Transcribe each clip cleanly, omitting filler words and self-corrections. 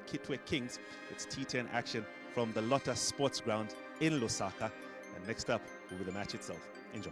Kitwe Kings. It's T10 action from the Lotus Sports Ground in Lusaka. And next up will be the match itself. Enjoy.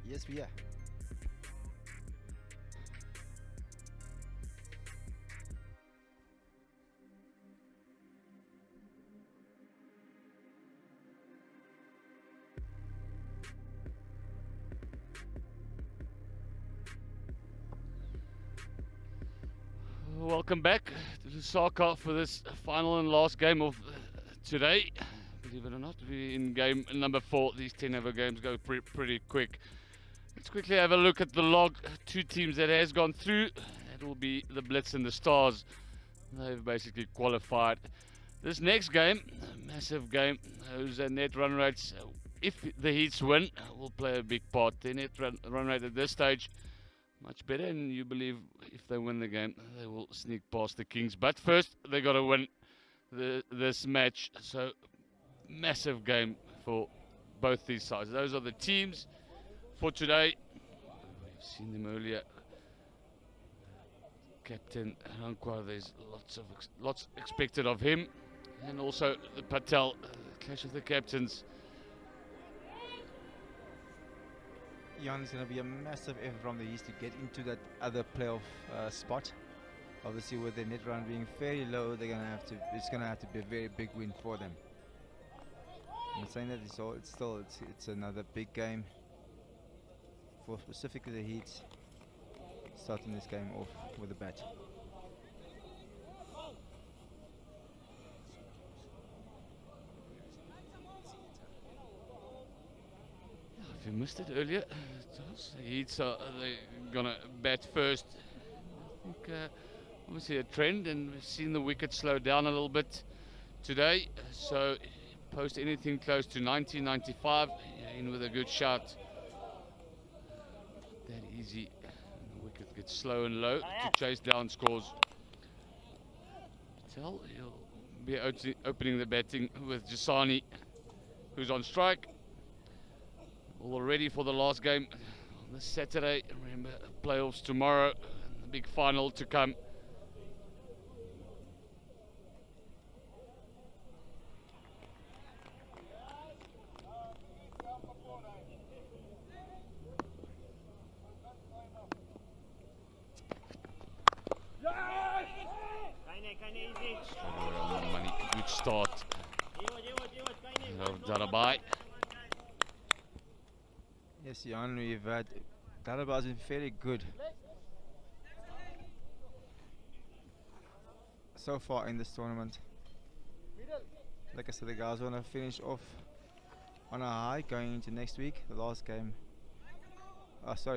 Yes, we are. Welcome back to Lusaka for this final and last game of today. Believe it or not, we're in game number 4. These 10-over games go pretty quick. Let's quickly have a look at the log. 2 teams that has gone through. It will be the Blitz and the Stars. They've basically qualified. This next game, massive game. Those net run rates, if the Heats win, will play a big part. The net run rate at this stage much better, and you believe if they win the game, they will sneak past the Kings. But first, they got to win this match. So, massive game for both these sides. Those are the teams for today. We've seen them earlier. Captain Kamwala, there's lots expected of him, and also the Patel clash of the captains. Jan, is going to be a massive effort from the East to get into that other playoff spot. Obviously, with their net run being fairly low, they're going to have to. It's going to have to be a very big win for them. I'm saying that it's another big game for specifically the Heat. Starting this game off with a bat. If you missed it earlier, the Heats are gonna bat first. I think obviously a trend, and we've seen the wicket slow down a little bit today. So post anything close to 90, 95, in with a good shot. Not that easy. The wicket gets slow and low to chase down scores. Patel, he'll be opening the batting with Jasani, who's on strike. All ready for the last game on this Saturday. Remember, playoffs tomorrow and the big final to come. Good start. Darabai. Yes, Jan, we've had Darabai has been fairly good so far in this tournament. Like I said, the guys want to finish off on a high going into next week, the last game.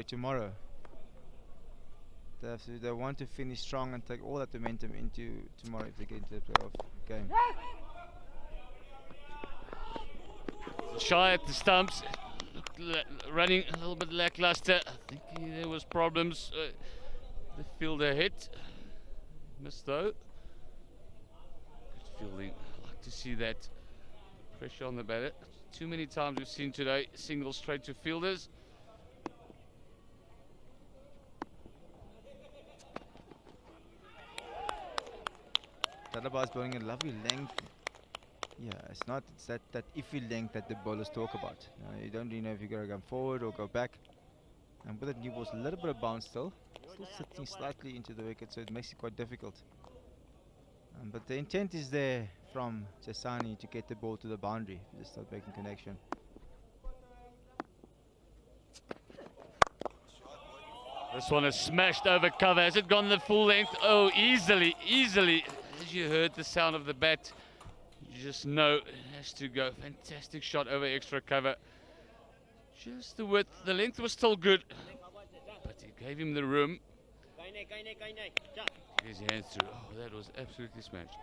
Tomorrow. They want to finish strong and take all that momentum into tomorrow if they get into the playoff game. Shy at the stumps. Running a little bit lackluster. I think there was problems. The fielder hit. Missed though. Good fielding. I like to see that pressure on the batter. Too many times we've seen today singles straight to fielders. Darabai is bowling a lovely length. Yeah, it's that iffy length that the bowlers talk about. You don't really know if you're going to go forward or go back. And with that new ball's a little bit of bounce still sitting slightly into the wicket, so it makes it quite difficult. But the intent is there from Jasani to get the ball to the boundary, to start making connection. This one is smashed over cover. Has it gone the full length? Oh, easily. As you heard the sound of the bat, you just know it has to go. Fantastic shot over extra cover. Just the width. The length was still good, but he gave him the room. His hands through. Oh, that was absolutely smashed.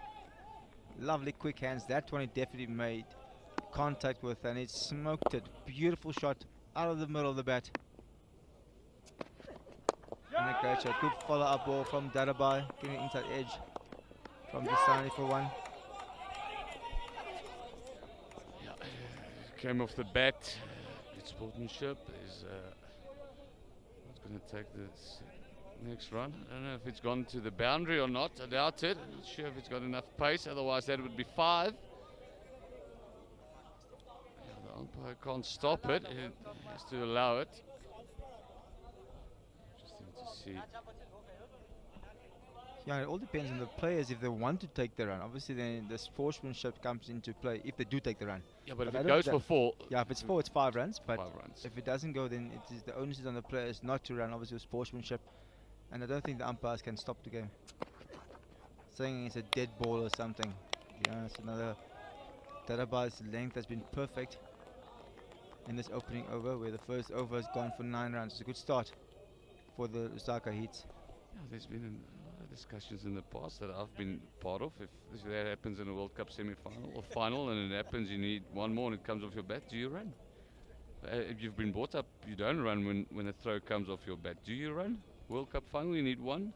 Lovely quick hands. That one he definitely made contact with, and it smoked it. Beautiful shot out of the middle of the bat. And a great shot. Good follow-up ball from Darabai, getting inside edge from Jasani for one. Yeah, came off the bat. Good sportsmanship. Is not going to take this next run. I don't know if it's gone to the boundary or not. I doubt it. I'm not sure if it's got enough pace. Otherwise, that would be 5. Yeah, the umpire can't stop it. He has to allow it. to see. Yeah, it all depends on the players if they want to take the run. Obviously, then the sportsmanship comes into play if they do take the run. Yeah, but if I it don't goes thi- for 4, Yeah, if it's 4, it's 5 runs. But 5 runs. if it doesn't go, then it is the onus is on the players not to run. Obviously, with sportsmanship, and I don't think the umpires can stop the game. Saying it's a dead ball or something. Yeah, it's another. Taraba's length has been perfect in this opening over, where the first over has gone for 9 runs. It's a good start for the Lusaka Heats. Yeah, there's been a lot of discussions in the past that I've been part of. If that happens in a World Cup semi-final or final, and it happens, you need one more, and it comes off your bat. Do you run? If you've been brought up, you don't run when a throw comes off your bat. Do you run? World Cup final, you need one.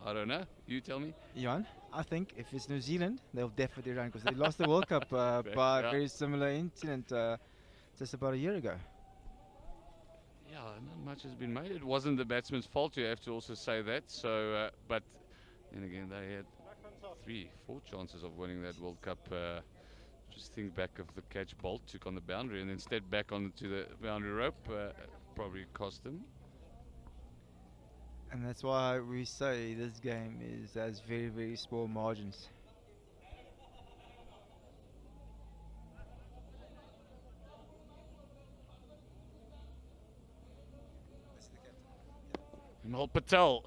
I don't know. You tell me. Jan, I think if it's New Zealand, they'll definitely run because they lost the World Cup by a very similar incident just about a year ago. Yeah, not much has been made. It wasn't the batsman's fault. You have to also say that. So, but then again, they had 3-4 chances of winning that World Cup. Just think back of the catch Bolt took on the boundary and then stepped back onto the boundary rope. Probably cost them. And that's why we say this game has very, very small margins. Mal Patel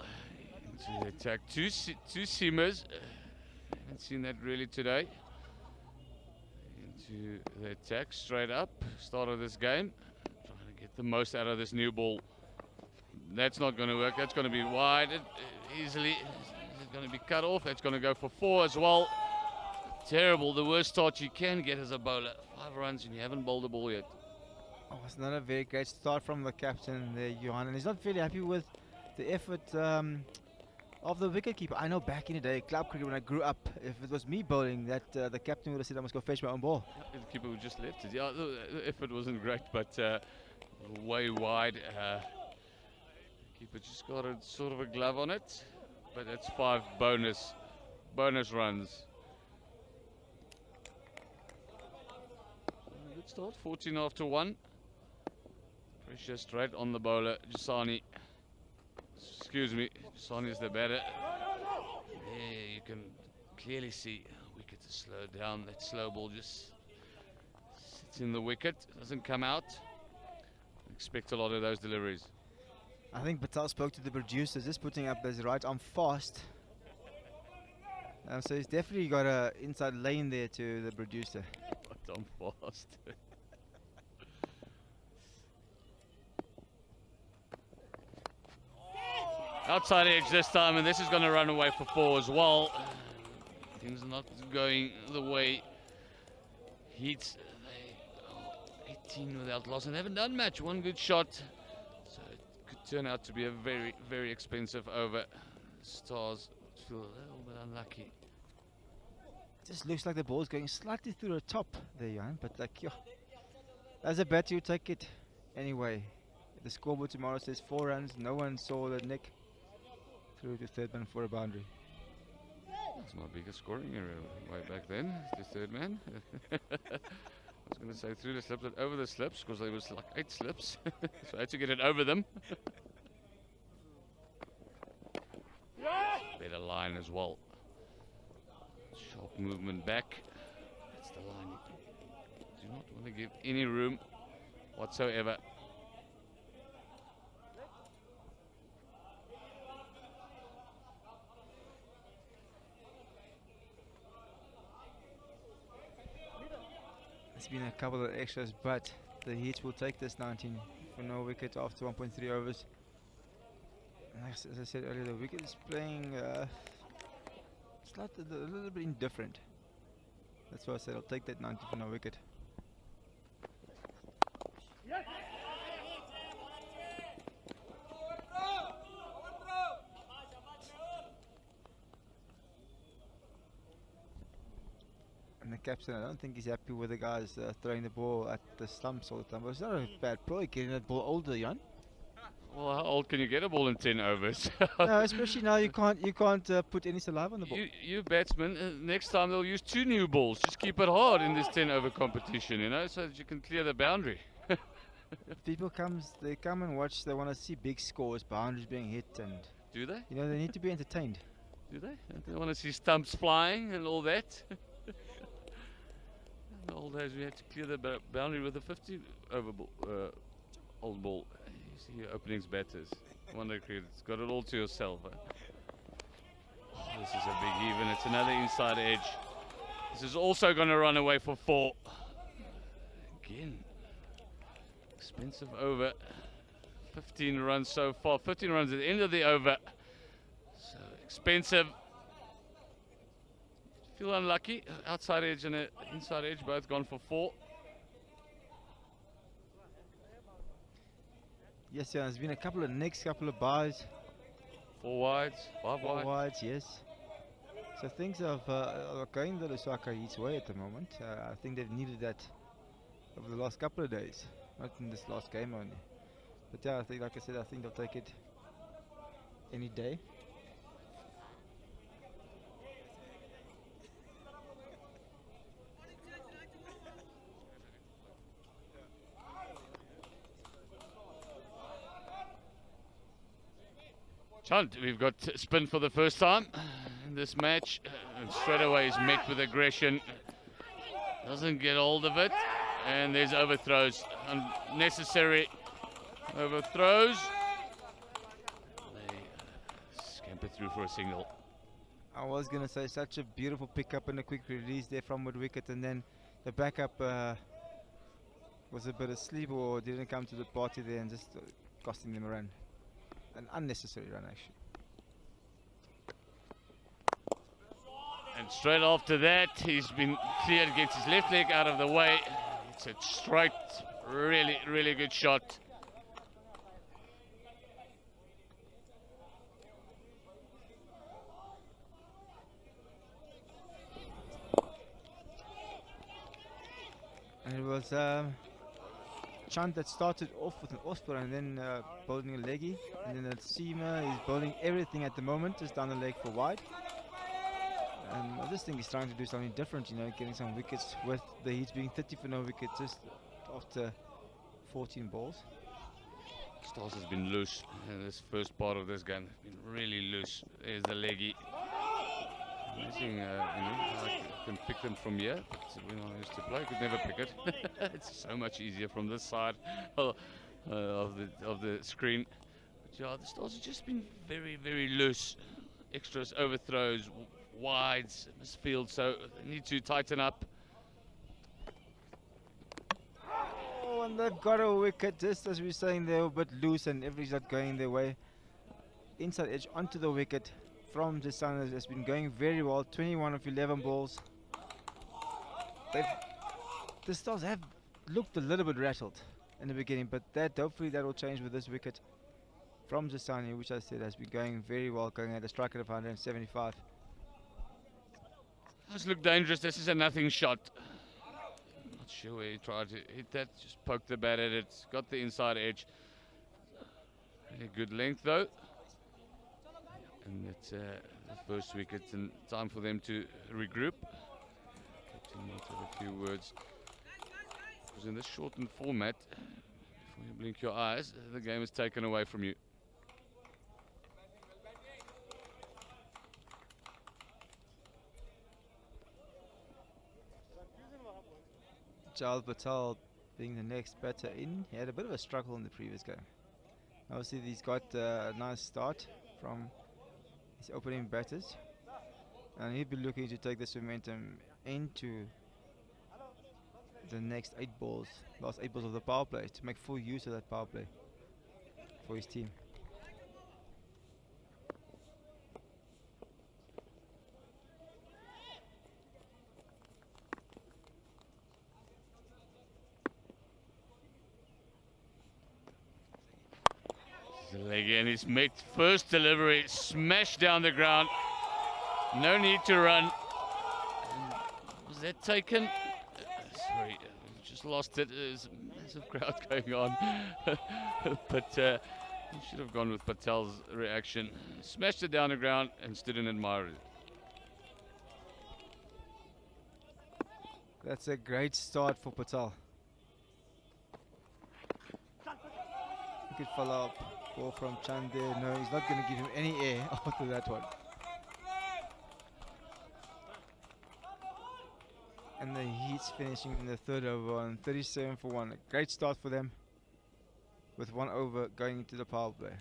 into the attack. Two seamers. Haven't seen that really today. Into the attack, straight up. Start of this game. Trying to get the most out of this new ball. That's not going to work. That's going to be wide easily. It's going to be cut off. It's going to go for 4 as well. Terrible. The worst start you can get as a bowler. 5 runs and you haven't bowled the ball yet. Oh, it's not a very great start from the captain there, Johan, and he's not very happy with the effort of the wicketkeeper. I know back in the day, club cricket, when I grew up, if it was me bowling, that the captain would have said I must go fetch my own ball. The keeper would just left it. Yeah, the effort wasn't great, but way wide. Keeper just got a sort of a glove on it, but that's 5 bonus runs. Good start, 14 after 1. Pressure straight on the bowler, Jasani. Excuse me, Jasani is the batter. There you can clearly see wicket is slowed down. That slow ball just sits in the wicket, doesn't come out. Expect a lot of those deliveries. I think Patel spoke to the producers, just putting up his right arm fast. So he's definitely got a inside lane there to the producer. Right arm fast. Outside edge this time, and this is going to run away for 4 as well. Things are not going the way Heats. They 18 without loss and haven't done much. One good shot, so it could turn out to be a very, very expensive over. Stars feel a little bit unlucky. Just looks like the ball's going slightly through the top there, Jan, but like, as a batter, you take it anyway. The scoreboard tomorrow says 4 runs. No one saw the nick through to third man for a boundary. That's my biggest scoring area way back then, the third man. I was going to say through the slips, but over the slips, because there was like 8 slips, so I had to get it over them. Better line as well. Sharp movement back. That's the line. Do not want to give any room whatsoever. There's been a couple of extras, but the Heats will take this 19 for no wicket after 1.3 overs. And as I said earlier, the wicket is playing a little bit indifferent. That's why I said I'll take that 19 for no wicket. And the captain, I don't think he's happy with the guys throwing the ball at the stumps all the time. But it's not a bad play getting that ball older, Jan. Well, how old can you get a ball in 10 overs? No, especially now you can't put any saliva on the ball. You batsmen, next time they'll use 2 new balls. Just keep it hard in this 10 over competition, you know, so that you can clear the boundary. They come and watch. They want to see big scores, boundaries being hit, and Do they? you know they need to be entertained. Do they? They want to see stumps flying and all that. In the old days, we had to clear the boundary with a 50 over old ball. You see your openings batters. Wonder cricket's got it all to yourself. This is a big even. It's another inside edge. This is also going to run away for 4. Again, expensive over. 15 runs so far. 15 runs at the end of the over. So expensive. Feel unlucky. Outside edge and inside edge both gone for 4. Yes, yeah, there's been a couple of buys. 4 wides, 5 4 wides. wides, yes. So things are going the Lusaka Heat's way at the moment. I think they've needed that over the last couple of days, not in this last game only. But yeah, I think, like I said, I think they'll take it any day. Chunt, we've got spin for the first time in this match, and straight away is met with aggression. Doesn't get hold of it, and there's overthrows, unnecessary overthrows. They scamper through for a single. I was going to say such a beautiful pickup and a quick release there from mid wicket, and then the backup was a bit asleep or didn't come to the party there and just costing them a run. An unnecessary run, actually. And straight after that, he's been cleared, gets his left leg out of the way. It's a straight, really, really good shot. And it was Chant that started off with an off-spur and then bowling a leggy, and then Seema is bowling everything at the moment, just down the leg for wide. I just think he's trying to do something different, you know, getting some wickets with the Heats being 30 for no wicket just after 14 balls. Stars has been loose in this first part of this game. Been really loose. There's the leggy. Amazing, I can pick them from here. But when I used to play, I could never pick it. It's so much easier from this side of the screen. But yeah, the Stars have just been very, very loose. Extras, overthrows, wides, misfield. So they need to tighten up. Oh, and they've got a wicket, just as we were saying, they're a bit loose and everything's not going their way. Inside edge onto the wicket from the Sun has been going very well. 21 of 11 balls. The Stars have looked a little bit rattled in the beginning, but hopefully that will change with this wicket from Zasani, which I said has been going very well, going at a strike rate of 175. Does look dangerous. This is a nothing shot. Not sure where he tried to hit that. Just poked the bat at it. Got the inside edge. Really good length though. And it's the first wicket and time for them to regroup. Captain might have a few words. Because in this shortened format, before you blink your eyes, the game is taken away from you. Charles Patel being the next batter in. He had a bit of a struggle in the previous game. Obviously he's got a nice start from his opening batters, and he'll be looking to take this momentum into the next 8 balls, last 8 balls of the power play, to make full use of that power play for his team. Again, he's made first delivery, smashed down the ground. No need to run. Was that taken? Sorry, just lost it. There's a massive crowd going on. But he should have gone with Patel's reaction. Smashed it down the ground and stood and admired it. That's a great start for Patel. He could follow up. Ball from Chande. No, he's not going to give him any air after that one. And the Heat's finishing in the third over on 37 for 1. A great start for them with 1 over going into the power play.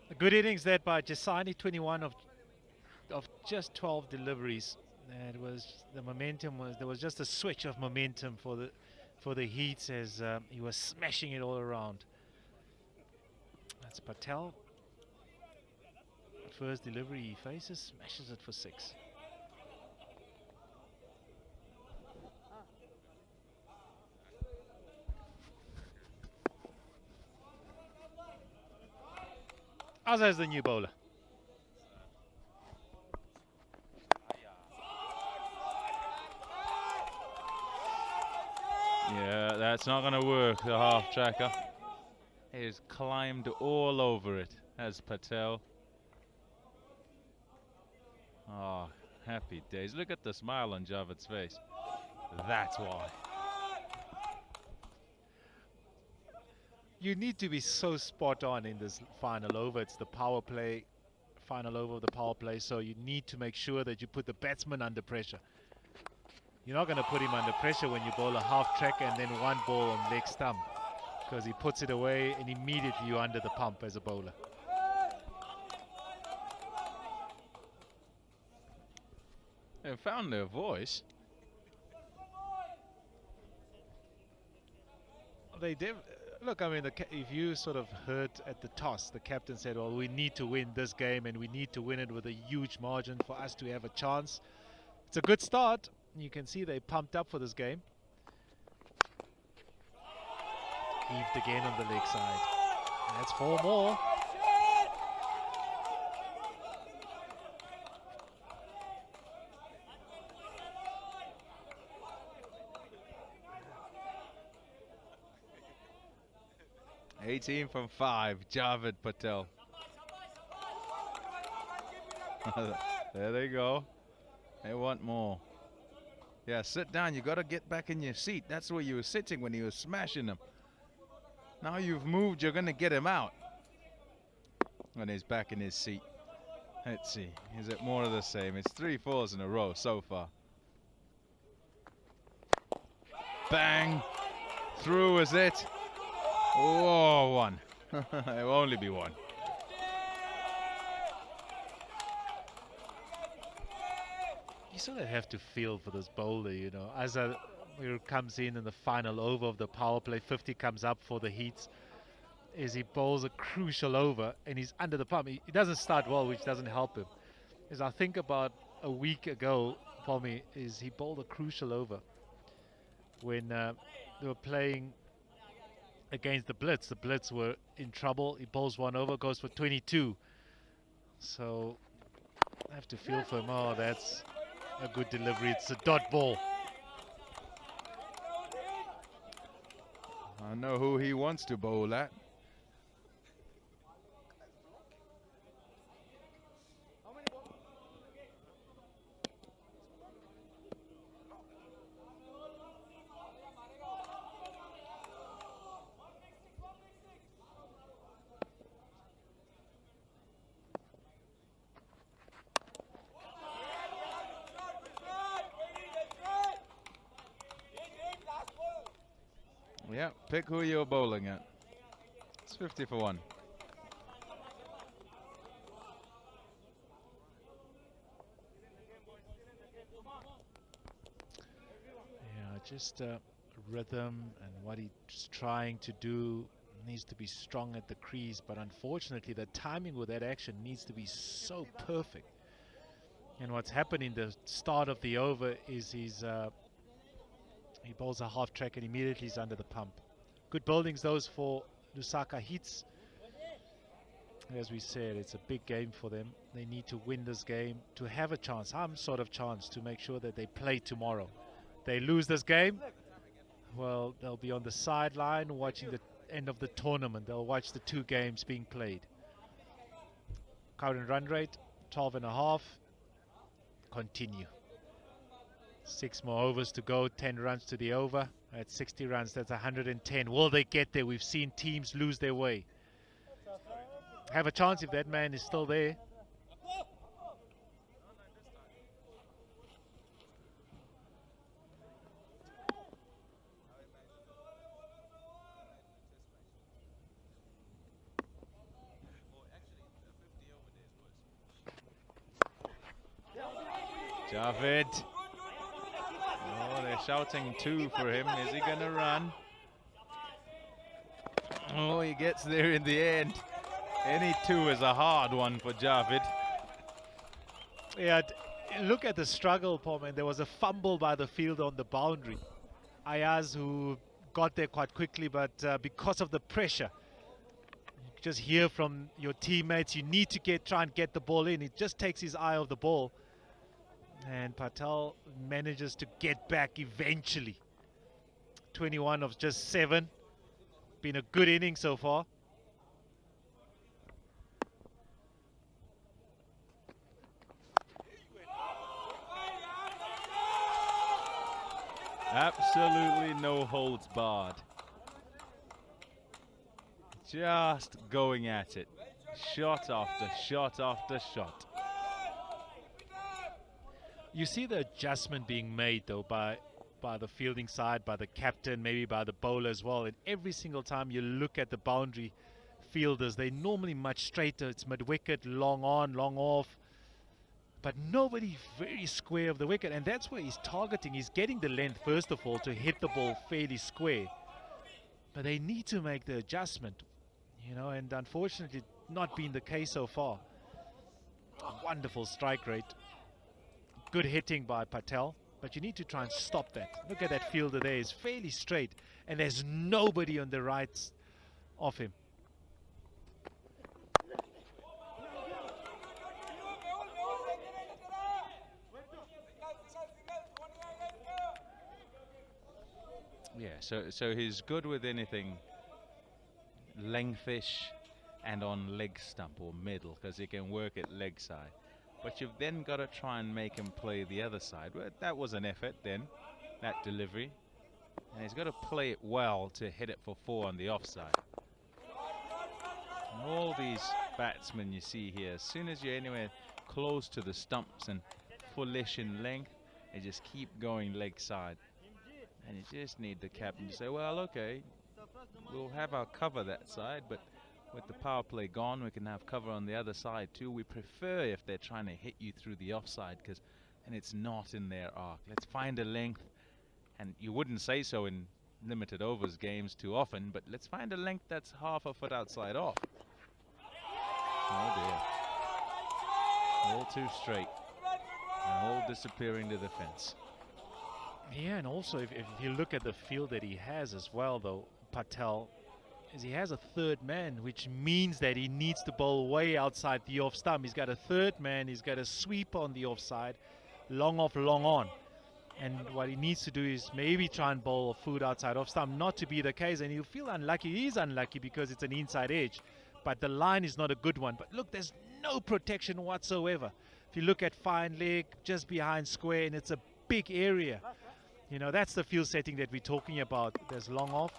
A good innings that by Jasani, 21 of just 12 deliveries. That was the momentum. There was just a switch of momentum for the Heats as he was smashing it all around. That's Patel. First delivery he faces, smashes it for 6. Azza is the new bowler. Yeah, that's not going to work, the half tracker. He's climbed all over it, as Patel. Oh, happy days. Look at the smile on Javad's face. That's why. You need to be so spot on in this final over. It's the power play, final over of the power play, so you need to make sure that you put the batsman under pressure. You're not going to put him under pressure when you bowl a half track and then one ball on leg stump, because he puts it away and immediately you're under the pump as a bowler. They found their voice. They did. Look, I mean, if you sort of heard at the toss, the captain said, well, we need to win this game and we need to win it with a huge margin for us to have a chance. It's a good start. You can see they pumped up for this game. Heaved again on the leg side. That's 4 more. $18 from 5, Javed Patel. There they go. They want more. Yeah, sit down. You got to get back in your seat. That's where you were sitting when he was smashing them. Now you've moved, you're going to get him out. And he's back in his seat. Let's see. Is it more of the same? It's 3 4s in a row so far. Bang. Through is it. Oh, 1. It will only be 1. You sort of have to feel for this bowler, you know. As comes in the final over of the power play, 50 comes up for the Heats, as he bowls a crucial over and he's under the pump. He doesn't start well, which doesn't help him. As I think about a week ago, for me, is he bowled a crucial over when they were playing against the Blitz. The Blitz were in trouble. He bowls 1 over, goes for 22. So I have to feel for him. Oh, that's a good delivery. It's a dot ball. I know who he wants to bowl at. Yeah, pick who you're bowling at. It's 50 for 1. Yeah, just rhythm and what he's trying to do needs to be strong at the crease, but unfortunately the timing with that action needs to be so perfect. And what's happened in the start of the over is he bowls a half track and immediately he's under the pump. Good bowlings those for Lusaka Heats. As we said, it's a big game for them. They need to win this game to have a chance, some sort of chance, to make sure that they play tomorrow. They lose this game, well, they'll be on the sideline watching the end of the tournament. They'll watch the 2 games being played. Current run rate, 12.5. Continue. 6 more overs to go, 10 runs to the over. At 60 runs, that's 110. Will they get there? We've seen teams lose their way. Have a chance if that man is still there. Javid. Oh, they're shouting 2 for him. Is he going to run? Oh, he gets there in the end. Any 2 is a hard one for Javid. Yeah, look at the struggle, Paul, man. There was a fumble by the field on the boundary. Ayaz, who got there quite quickly, but because of the pressure, you just hear from your teammates, you need to try and get the ball in. It just takes his eye off the ball. And Patel manages to get back eventually. 21 of just 7. Been a good inning so far. Absolutely no holds barred. Just going at it. Shot after shot after shot. You see the adjustment being made though by the fielding side, by the captain, maybe by the bowler as well. And every single time you look at the boundary fielders, they're normally much straighter. It's mid-wicket, long on, long off. But nobody very square of the wicket. And that's where he's targeting. He's getting the length, first of all, to hit the ball fairly square. But they need to make the adjustment, you know, and unfortunately not been the case so far. Wonderful strike rate. Good hitting by Patel, but you need to try and stop that. Look at that fielder there, he's fairly straight, and there's nobody on the right of him. Yeah, so he's good with anything lengthish and on leg stump or middle, because he can work at leg side. But you've then got to try and make him play the other side. Well, that was an effort then, that delivery. And he's got to play it well to hit it for 4 on the offside. And all these batsmen you see here, as soon as you're anywhere close to the stumps and fullish in length, they just keep going leg side. And you just need the captain to say, well, okay, we'll have our cover that side, but with the power play gone, we can have cover on the other side too. We prefer if they're trying to hit you through the offside, because and it's not in their arc. Let's find a length, and you wouldn't say so in limited overs games too often, but let's find a length that's half a foot outside off. Oh dear. All too straight. And all disappearing to the fence. Yeah, and also if you look at the field that he has as well, though, Patel, is he has a third man, which means that he needs to bowl way outside the off stump. He's got a third man, he's got a sweep on the offside, long off, long on. And what he needs to do is maybe try and bowl a foot outside off stump, not to be the case. And he'll feel unlucky. He is unlucky because it's an inside edge, but the line is not a good one. But look, there's no protection whatsoever. If you look at fine leg, just behind square, and it's a big area. You know, that's the field setting that we're talking about. There's long off,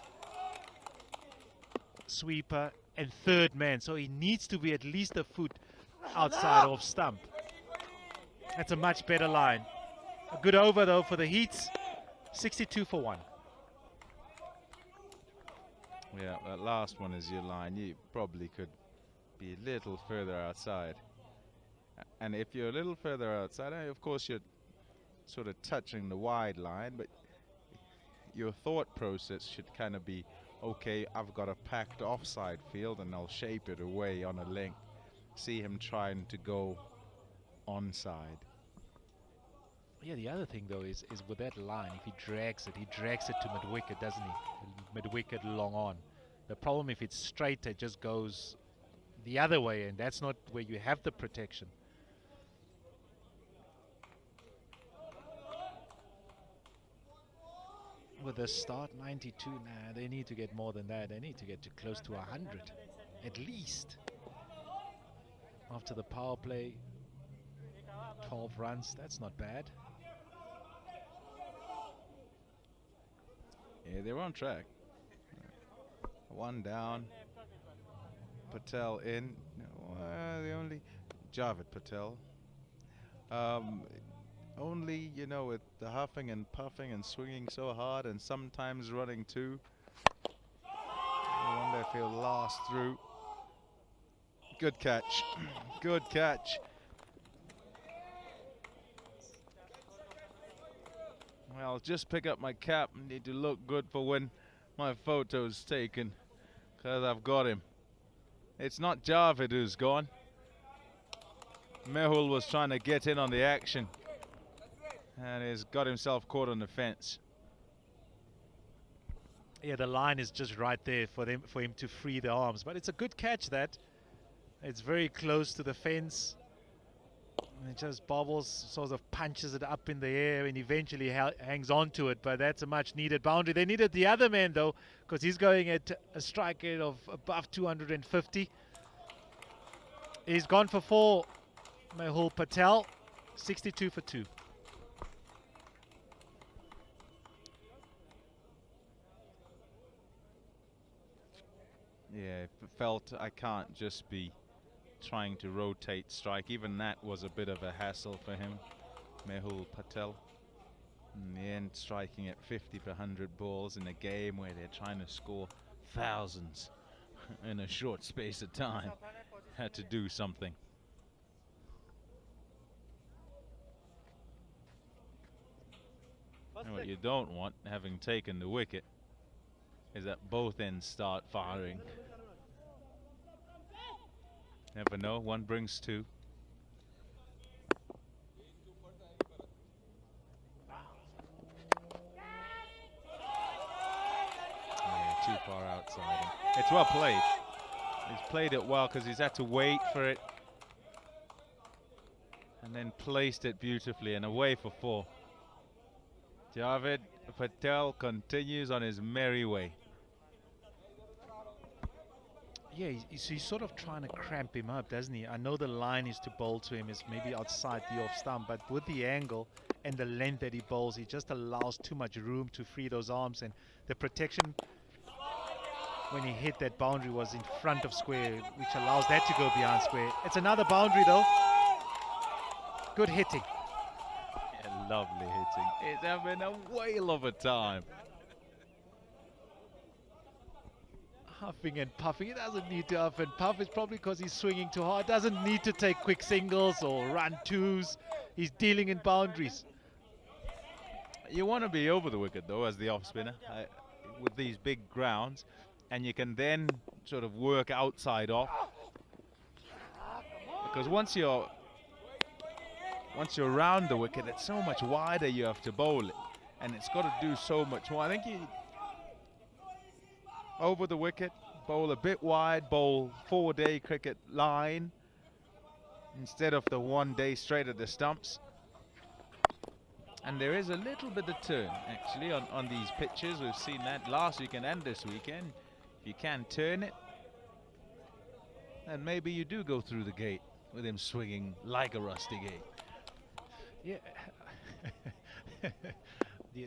sweeper, and third man. So he needs to be at least a foot outside off stump. That's a much better line. A good over, though, for the Heats. 62 for 1. Yeah, that last one is your line. You probably could be a little further outside. And if you're a little further outside, of course you're sort of touching the wide line, but your thought process should kind of be, okay, I've got a packed offside field and I'll shape it away on a length. See him trying to go onside. Yeah, the other thing, though, is with that line, if he drags it to mid-wicket, doesn't he? Mid-wicket, long on. The problem, if it's straight, it just goes the other way, and that's not where you have the protection. With a start 92, nah, they need to get more than that. They need to get to close to 100, at least. After the power play, 12 runs, that's not bad. Yeah, they're on track. One down. Patel in. The only Javed Patel. Only, you know, with the huffing and puffing and swinging so hard and sometimes running too. I wonder if he'll last through. Good catch. Good catch. Well, just pick up my cap and need to look good for when my photo's taken, because I've got him. It's not Javed who's gone. Mehul was trying to get in on the action and he's got himself caught on the fence. Yeah, the line is just right there for him to free the arms, but it's a good catch. That it's very close to the fence. And it just bobbles, sort of punches it up in the air, and eventually hangs on to it. But that's a much needed boundary. They needed the other man though, because he's going at a strike rate of above 250. He's gone for 4. Mehul Patel, 62 for 2. Yeah, felt I can't just be trying to rotate strike. Even that was a bit of a hassle for him, Mehul Patel. In the end, striking at 50 per 100 balls in a game where they're trying to score thousands in a short space of time. Had to do something. And what you don't want, having taken the wicket, is that both ends start firing. Never know, one brings two. Yeah, too far outside. It's well played. He's played it well because he's had to wait for it and then placed it beautifully and away for 4. Javed Patel continues on his merry way. Yeah, he's sort of trying to cramp him up, doesn't he? I know the line is to bowl to him is maybe outside the off stump, but with the angle and the length that he bowls, he just allows too much room to free those arms, and the protection when he hit that boundary was in front of square, which allows that to go behind square. It's another boundary though. Good hitting. Yeah, lovely hitting. It's having a whale of a time. Huffing and puffing. He doesn't need to huff and puff. It's probably because he's swinging too hard. Doesn't need to take quick singles or run twos. He's dealing in boundaries. You want to be over the wicket though as the off spinner with these big grounds, and you can then sort of work outside off, because once you're around the wicket, it's so much wider you have to bowl it, and it's got to do so much more. I think you over the wicket, bowl a bit wide, bowl 4-day cricket line instead of the 1 day straight at the stumps. And there is a little bit of turn actually on these pitches. We've seen that last weekend and this weekend. If you can turn it, then maybe you do go through the gate with him swinging like a rusty gate. Yeah.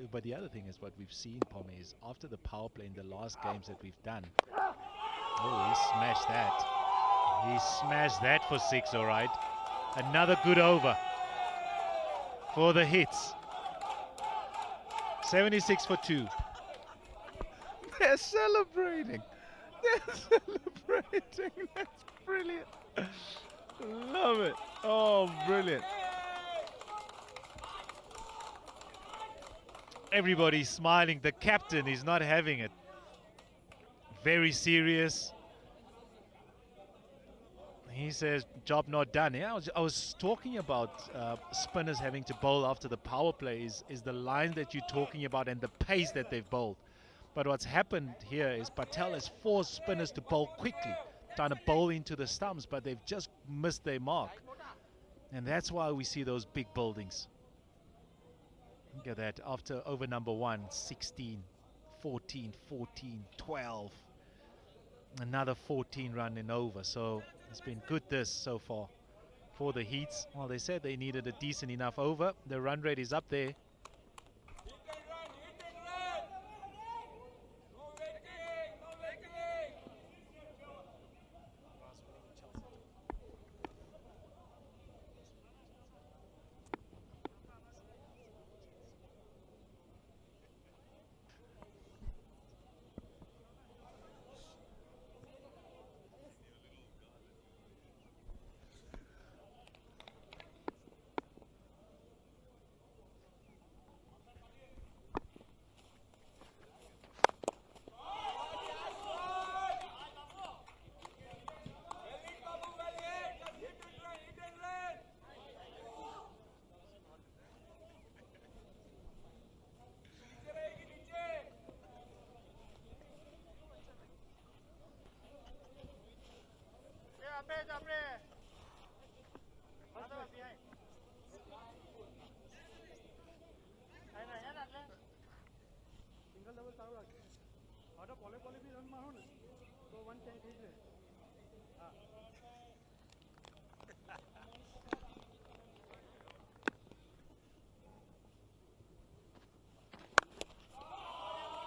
But the other thing is what we've seen, Pommy, is after the power play in the last games that we've done. Oh, he smashed that. He smashed that for 6, all right. Another good over for the hits. 76 for 2. They're celebrating. They're celebrating. That's brilliant. Love it. Oh, brilliant. Everybody's smiling. The captain is not having it. Very serious. He says, job not done. Yeah, I was talking about spinners having to bowl after the power play is the line that you're talking about and the pace that they've bowled. But what's happened here is Patel has forced spinners to bowl quickly, trying to bowl into the stumps, but they've just missed their mark. And that's why we see those big buildings. Look at that, after over number 1, 16, 14, 14, 12. Another 14 run in over. So it's been good this so far for the Heats. Well, they said they needed a decent enough over. The run rate is up there.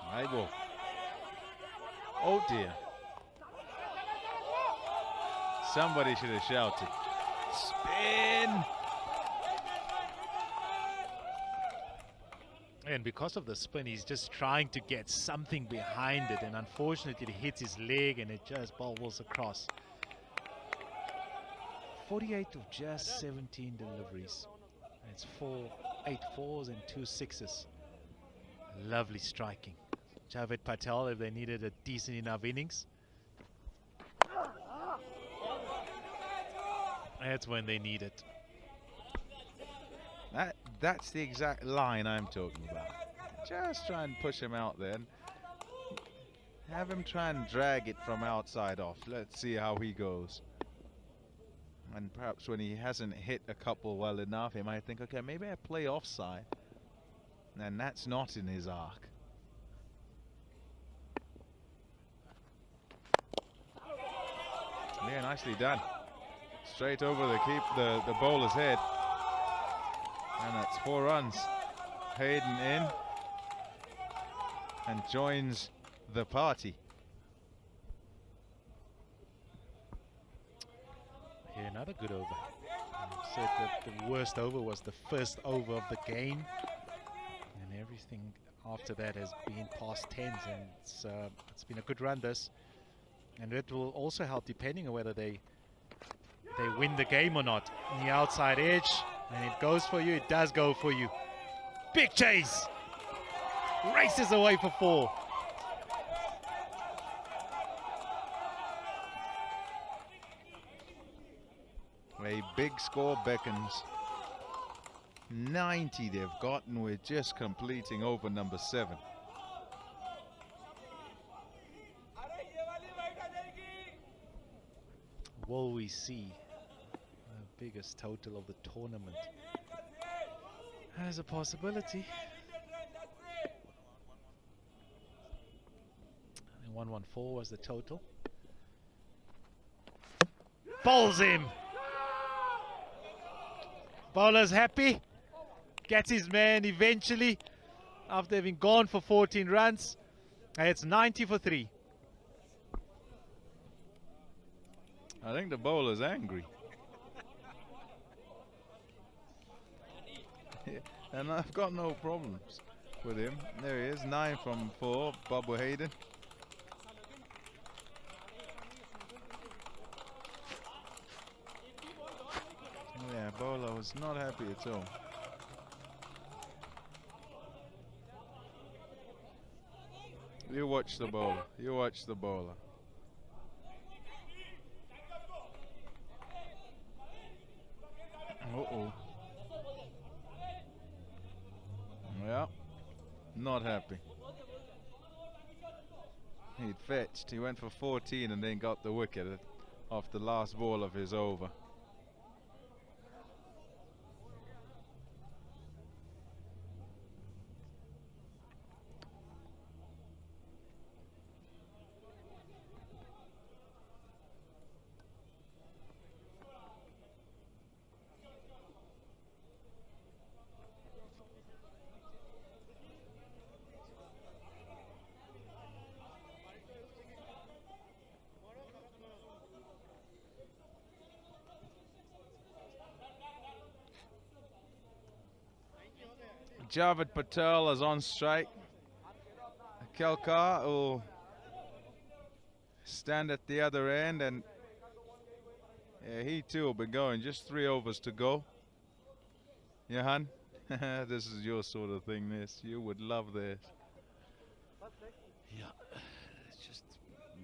High ball. Oh dear. Somebody should have shouted. Spin! And because of the spin, he's just trying to get something behind it, and unfortunately it hits his leg and it just bobbles across. 48 of just 17 deliveries. It's 8 fours and 2 sixes. Lovely striking. Javed Patel, if they needed a decent enough innings, that's when they need it. That's the exact line I'm talking about. Just try and push him out there. Have him try and drag it from outside off. Let's see how he goes. And perhaps when he hasn't hit a couple well enough, he might think, okay, maybe I play offside. And that's not in his arc. Yeah, nicely done. Straight over the bowler's head. And that's 4 runs. Hayden in and joins the party. Here, another good over. Said that the worst over was the first over of the game, and everything after that has been past tens, and it's been a good run this, and it will also help depending on whether they win the game or not. On the outside edge, and it goes for you. It does go for you. Big chase, races away for 4. A big score beckons. 90 they've gotten with just completing over number 7. Will we see the biggest total of the tournament? Has a possibility. I think 114 was the total. Bowls him. Bowler's happy. Gets his man eventually after having gone for 14 runs. And it's 90 for 3. I think the bowler's angry. And I've got no problems with him. There he is, 9 from 4, Bobo Hayden. Yeah, bowler was not happy at all. You watch the bowler. You watch the bowler. Uh-oh. Yeah, not happy. He'd fetched. He went for 14 and then got the wicket. off the last ball of his over. Javed Patel is on strike. Kelkar will stand at the other end, and yeah, he too will be going. Just 3 overs to go. Johan, this is your sort of thing, this. You would love this. Yeah, it's just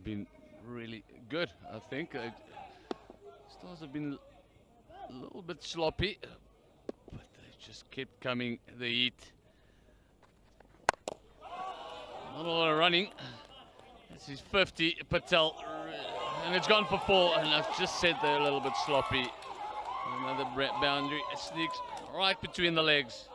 been really good, I think. Stars have been a little bit sloppy, but they just kept coming, the heat. Not a lot of running. This is 50, Patel, and it's gone for 4, and I've just said they're a little bit sloppy. Another boundary, it sneaks right between the legs.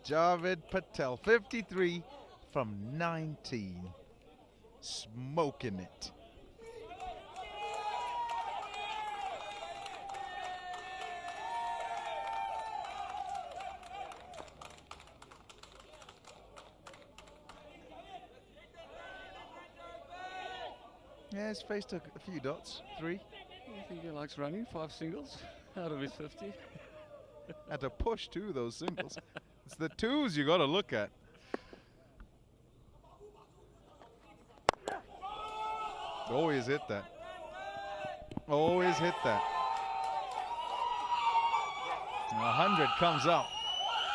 Javed Patel, 53 from 19. Smoking it. Yeah, he's faced a few dots. 3. I think he likes running, 5 singles out of his 50. Had to push too, those singles. It's the 2s you got to look at. Always hit that. Always hit that. 100 comes up,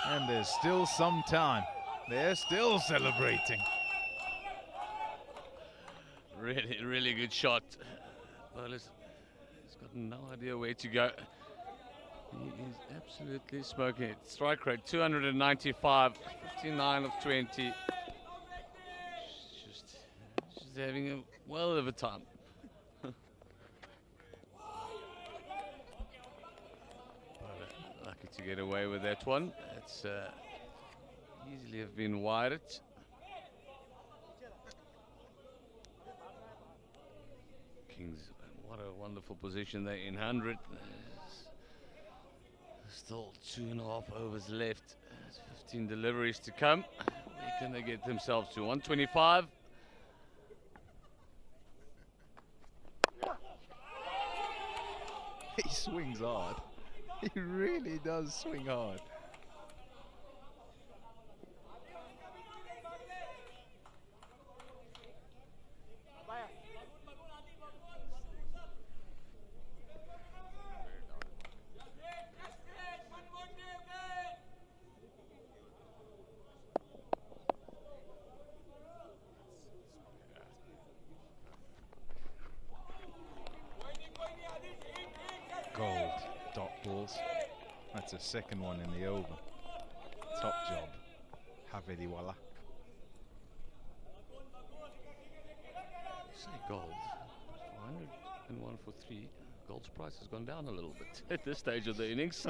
and there's still some time. They're still celebrating. Really, really good shot. He's got no idea where to go. He is absolutely smoking it. Strike rate 295, 59 of 20. Just having a well of a time. Lucky to get away with that one. It's easily have been wired. Kings, what a wonderful position there in 100. Still 2.5 overs left. 15 deliveries to come. Where can they get themselves to? 125. He swings hard. He really does swing hard. Gold dot balls. That's the second one in the over. Top job. Havediwala. Say gold. 401 for 3. Gold's price has gone down a little bit at this stage of the innings.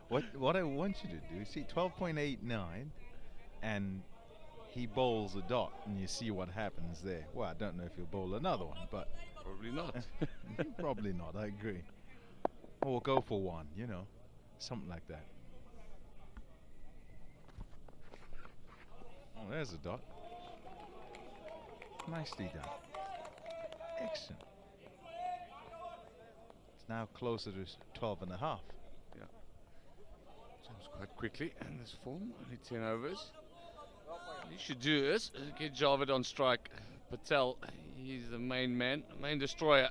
What I want you to do, see 12.89, and he bowls a dot, and you see what happens there. Well, I don't know if he'll bowl another one, but Probably not. probably not. I agree. Or go for 1, you know, something like that. Oh, there's a dot. Nicely done. Excellent. It's now closer to 12 and a half. Yeah. Jumps quite quickly in this form. Only 10 overs. What you should do is get Javed on strike. Patel, he's the main man, main destroyer.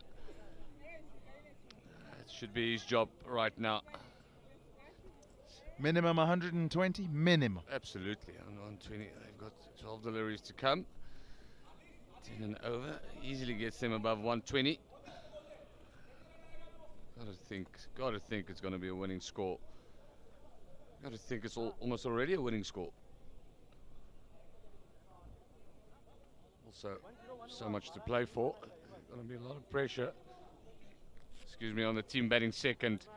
That should be his job right now. Minimum 120? Minimum. Absolutely. On 120, they've got 12 deliveries to come. 10 and over. Easily gets them above 120. Gotta think it's going to be a winning score. Gotta think it's almost already a winning score. Also, so much to play for. Going to be a lot of pressure. Excuse me, on the team batting second.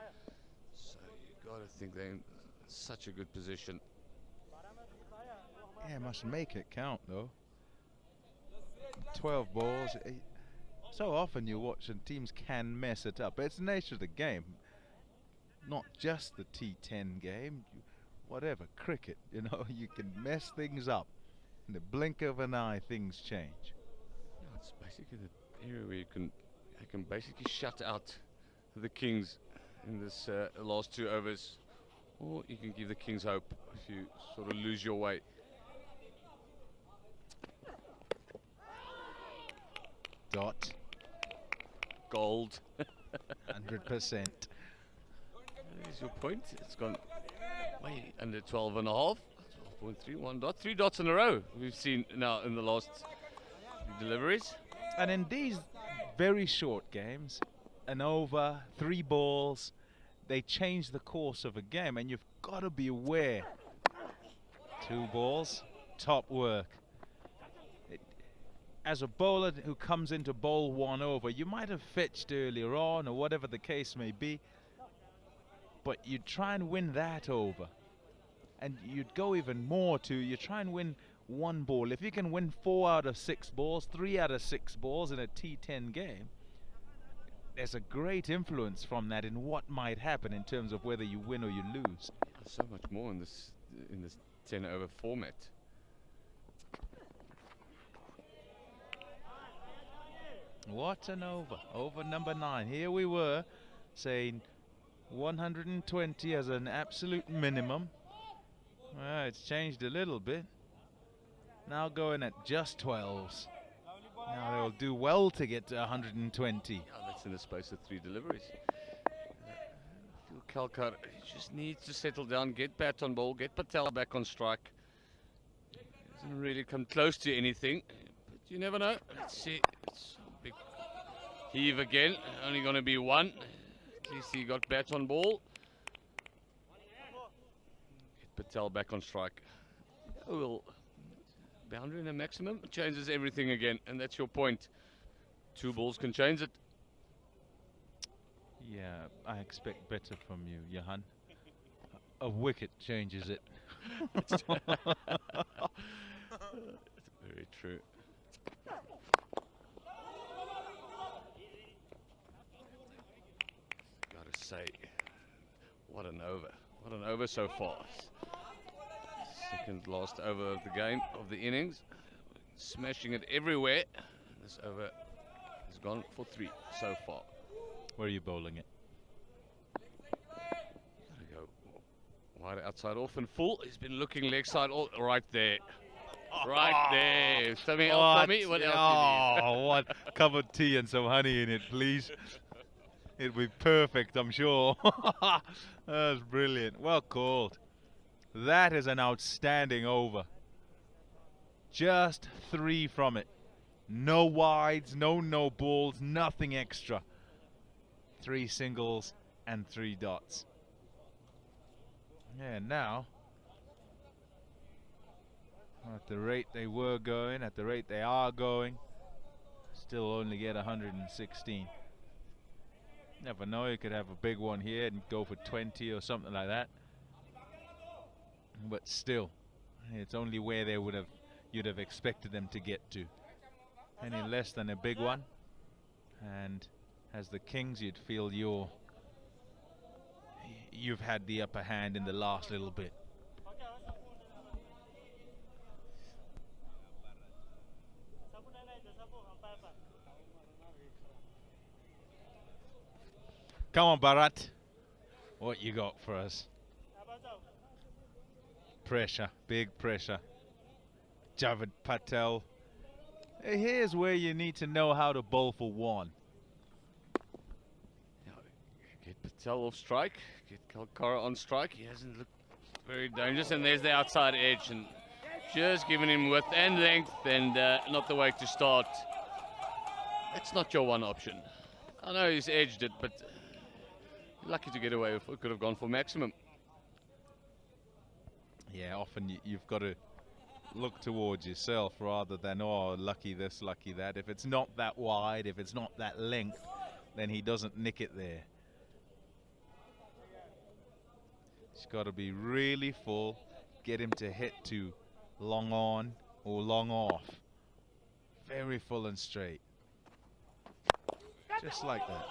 So you got to think they're in such a good position. Yeah, must make it count though. 12 balls. So often you watch and teams can mess it up. It's the nature of the game. Not just the T10 game. Whatever, cricket, you know, you can mess things up. In the blink of an eye, things change. Yeah, it's basically the area where you can basically shut out the Kings in this last 2 overs. Or you can give the Kings hope if you sort of lose your way. Dot. Gold. 100%. There's your point. It's gone way under 12 and a half. 12.3, 1 dot. 3 dots in a row we've seen now in the last few deliveries. And in these very short games, an over, 3 balls, they change the course of a game, and you've got to be aware. 2 balls, top work. As a bowler who comes in to bowl 1 over, you might have fetched earlier on or whatever the case may be, but you try and win that over. And you'd go even more to, you try and win 1 ball. If you can win 4 out of 6 balls, 3 out of 6 balls in a T10 game, there's a great influence from that in what might happen in terms of whether you win or you lose. So much more in this 10 over format. What an over. Over number 9. Here we were saying 120 as an absolute minimum. Well, it's changed a little bit. Now going at just 12s. Now they'll do well to get to 120. Yeah, that's in the space of 3 deliveries. Phil Kalkar just needs to settle down, get bat on ball, get Patel back on strike. Hasn't really come close to anything, but you never know. Let's see. It's a big heave again. Only going to be 1. At least he got bat on ball. Get Patel back on strike. Oh, well, boundary and a maximum changes everything again, and that's your point. 2 balls can change it. Yeah, I expect better from you, Johan. A wicket changes it. It's very true. Gotta say, what an over. What an over so far. Second last over of the game, of the innings. Smashing it everywhere. This over has gone for 3 so far. Where are you bowling it? Gotta go wide outside off and full. He's been looking leg side all right there. Right there. Something else for me? What else do you need? Oh, what? Cup of tea and some honey in it, please. It'll be perfect, I'm sure. That's brilliant. Well called. That is an outstanding over. Just 3 from it. No wides, no balls, nothing extra. 3 singles and 3 dots. Yeah, now, at the rate they were going, at the rate they are going, still only get 116. Never know, you could have a big one here and go for 20 or something like that. But still, it's only where they you'd have expected them to get to. Any less than a big one, and as the Kings, you'd feel you've had the upper hand in the last little bit. Come on, Bharat. What you got for us? Pressure, big pressure. Javed Patel. Here's where you need to know how to bowl for 1. Get Patel off strike. Get Kalkara on strike. He hasn't looked very dangerous. And there's the outside edge. And just giving him width and length. And not the way to start. It's not your one option. I know he's edged it, but lucky to get away with it. Could have gone for maximum. Yeah, often you've got to look towards yourself rather than, oh, lucky this, lucky that. If it's not that wide, if it's not that length, then he doesn't nick it there. It's got to be really full, get him to hit to long on or long off. Very full and straight. Just like that.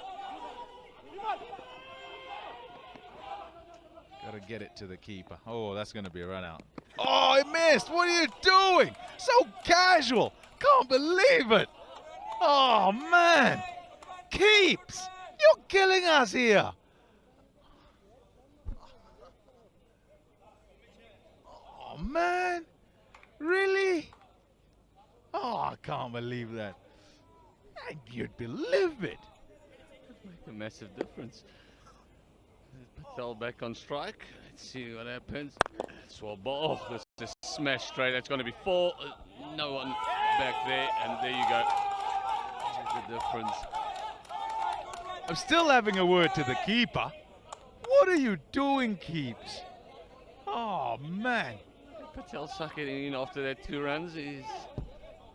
Got to get it to the keeper. Oh, that's going to be a run out. Oh, it missed. What are you doing? So casual. Can't believe it. Oh, man. Keeps. You're killing us here. Oh, man. Really? Oh, I can't believe that. You'd believe it. Make a massive difference. Patel back on strike. Let's see what happens. Swab ball. Oh, this is smash straight. That's going to be 4. No one back there, and there you go. There's the difference. I'm still having a word to the keeper. What are you doing, Keeps? Oh, man. Patel suck it in after that 2 runs.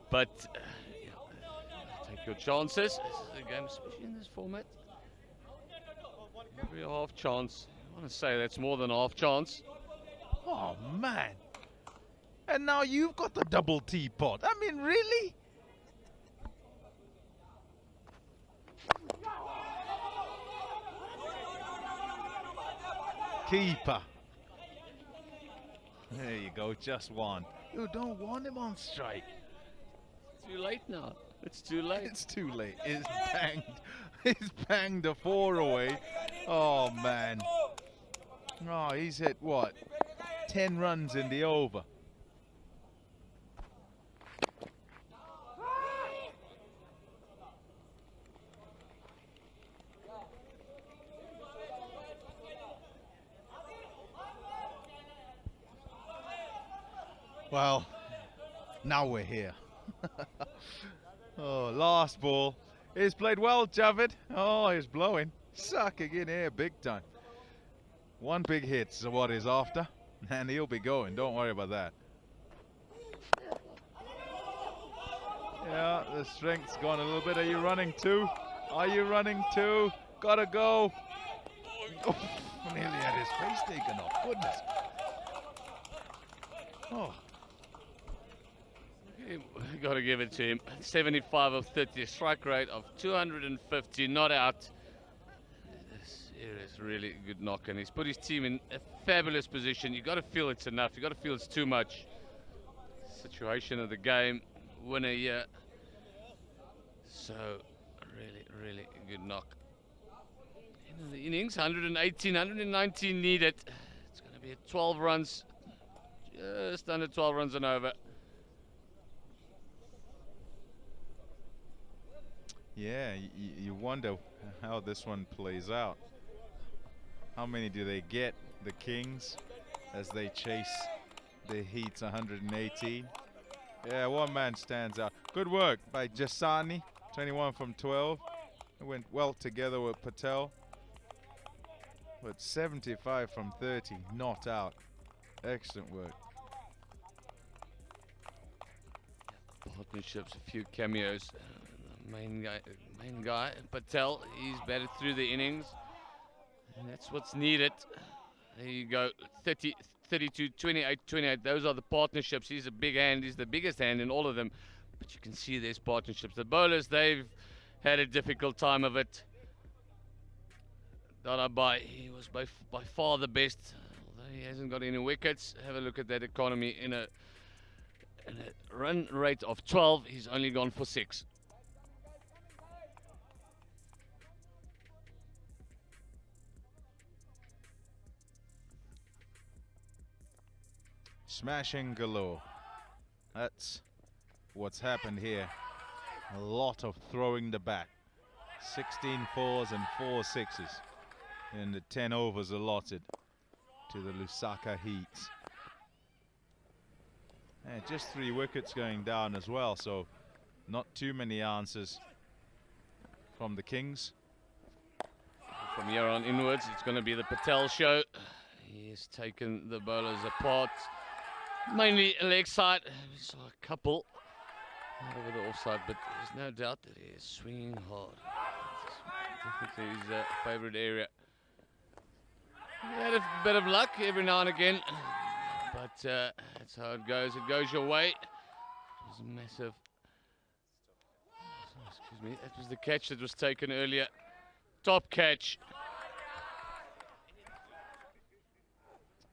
But yeah, take your chances. This is a game, especially in this format. Every half chance. I want to say that's more than a half chance. Oh, man. And now you've got the double teapot. I mean, really? Keeper. There you go, just one. You don't want him on strike. Too late now. It's too late. It's too late. It's banged. He's banged the 4 away. Oh, man. Oh, he's hit, what, 10 runs in the over. Well, now we're here. Oh, last ball. He's played well, Javid. Oh, he's blowing. Sucking in here big time. One big hit's what he's after, and he'll be going. Don't worry about that. Yeah, the strength's gone a little bit. Are you running too? Are you running too? Gotta go. Oh, nearly had his face taken off. Goodness. Oh. Got to give it to him. 75 of 30, a strike rate of 250, not out. Serious, really good knock, and he's put his team in a fabulous position. You got to feel it's enough. You got to feel it's too much. Situation of the game, winner here. So, really good knock. End of the innings, 118, 119 needed. It's going to be a 12 runs, just under 12 runs and over. Yeah, you wonder how this one plays out. How many do they get, the Kings, as they chase the Heats 118? Yeah, one man stands out. Good work by Jasani, 21 from 12. It went well together with Patel. But 75 from 30, not out. Excellent work. Partnerships, a few cameos. Main guy, Patel, he's batted through the innings, and that's what's needed. There you go, 30, 32, 28, 28. Those are the partnerships. He's a big hand. He's the biggest hand in all of them. But you can see there's partnerships. The bowlers, they've had a difficult time of it. Dadabai, he was by far the best, although he hasn't got any wickets. Have a look at that economy. In a run rate of 12, he's only gone for 6. Smashing galore. That's what's happened here. A lot of throwing the bat. 16 4s and 4 6s in the 10 overs allotted to the Lusaka Heats. And just 3 wickets going down as well, so not too many answers from the Kings. From here on inwards, it's going to be the Patel show. He has taken the bowlers apart. mainly leg side. We saw a couple over the offside, but there's no doubt that he is swinging hard. It's definitely his favourite area. He had a bit of luck every now and again, but that's how it goes. It goes your way. It was massive. Excuse me. That was the catch that was taken earlier. Top catch.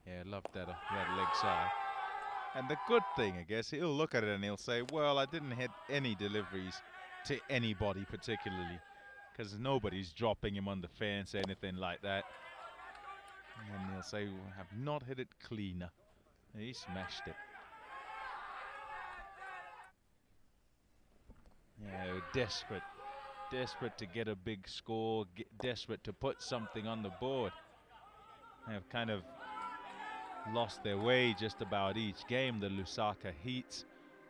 Yeah, love that leg side. And the good thing, I guess, he'll look at it and he'll say, well, I didn't hit any deliveries to anybody particularly, because nobody's dropping him on the fence, anything like that. And he'll say, well, I have not hit it cleaner. He smashed it. Yeah, desperate to get a big score, desperate to put something on the board. They have kind of lost their way just about each game, the Lusaka Heats,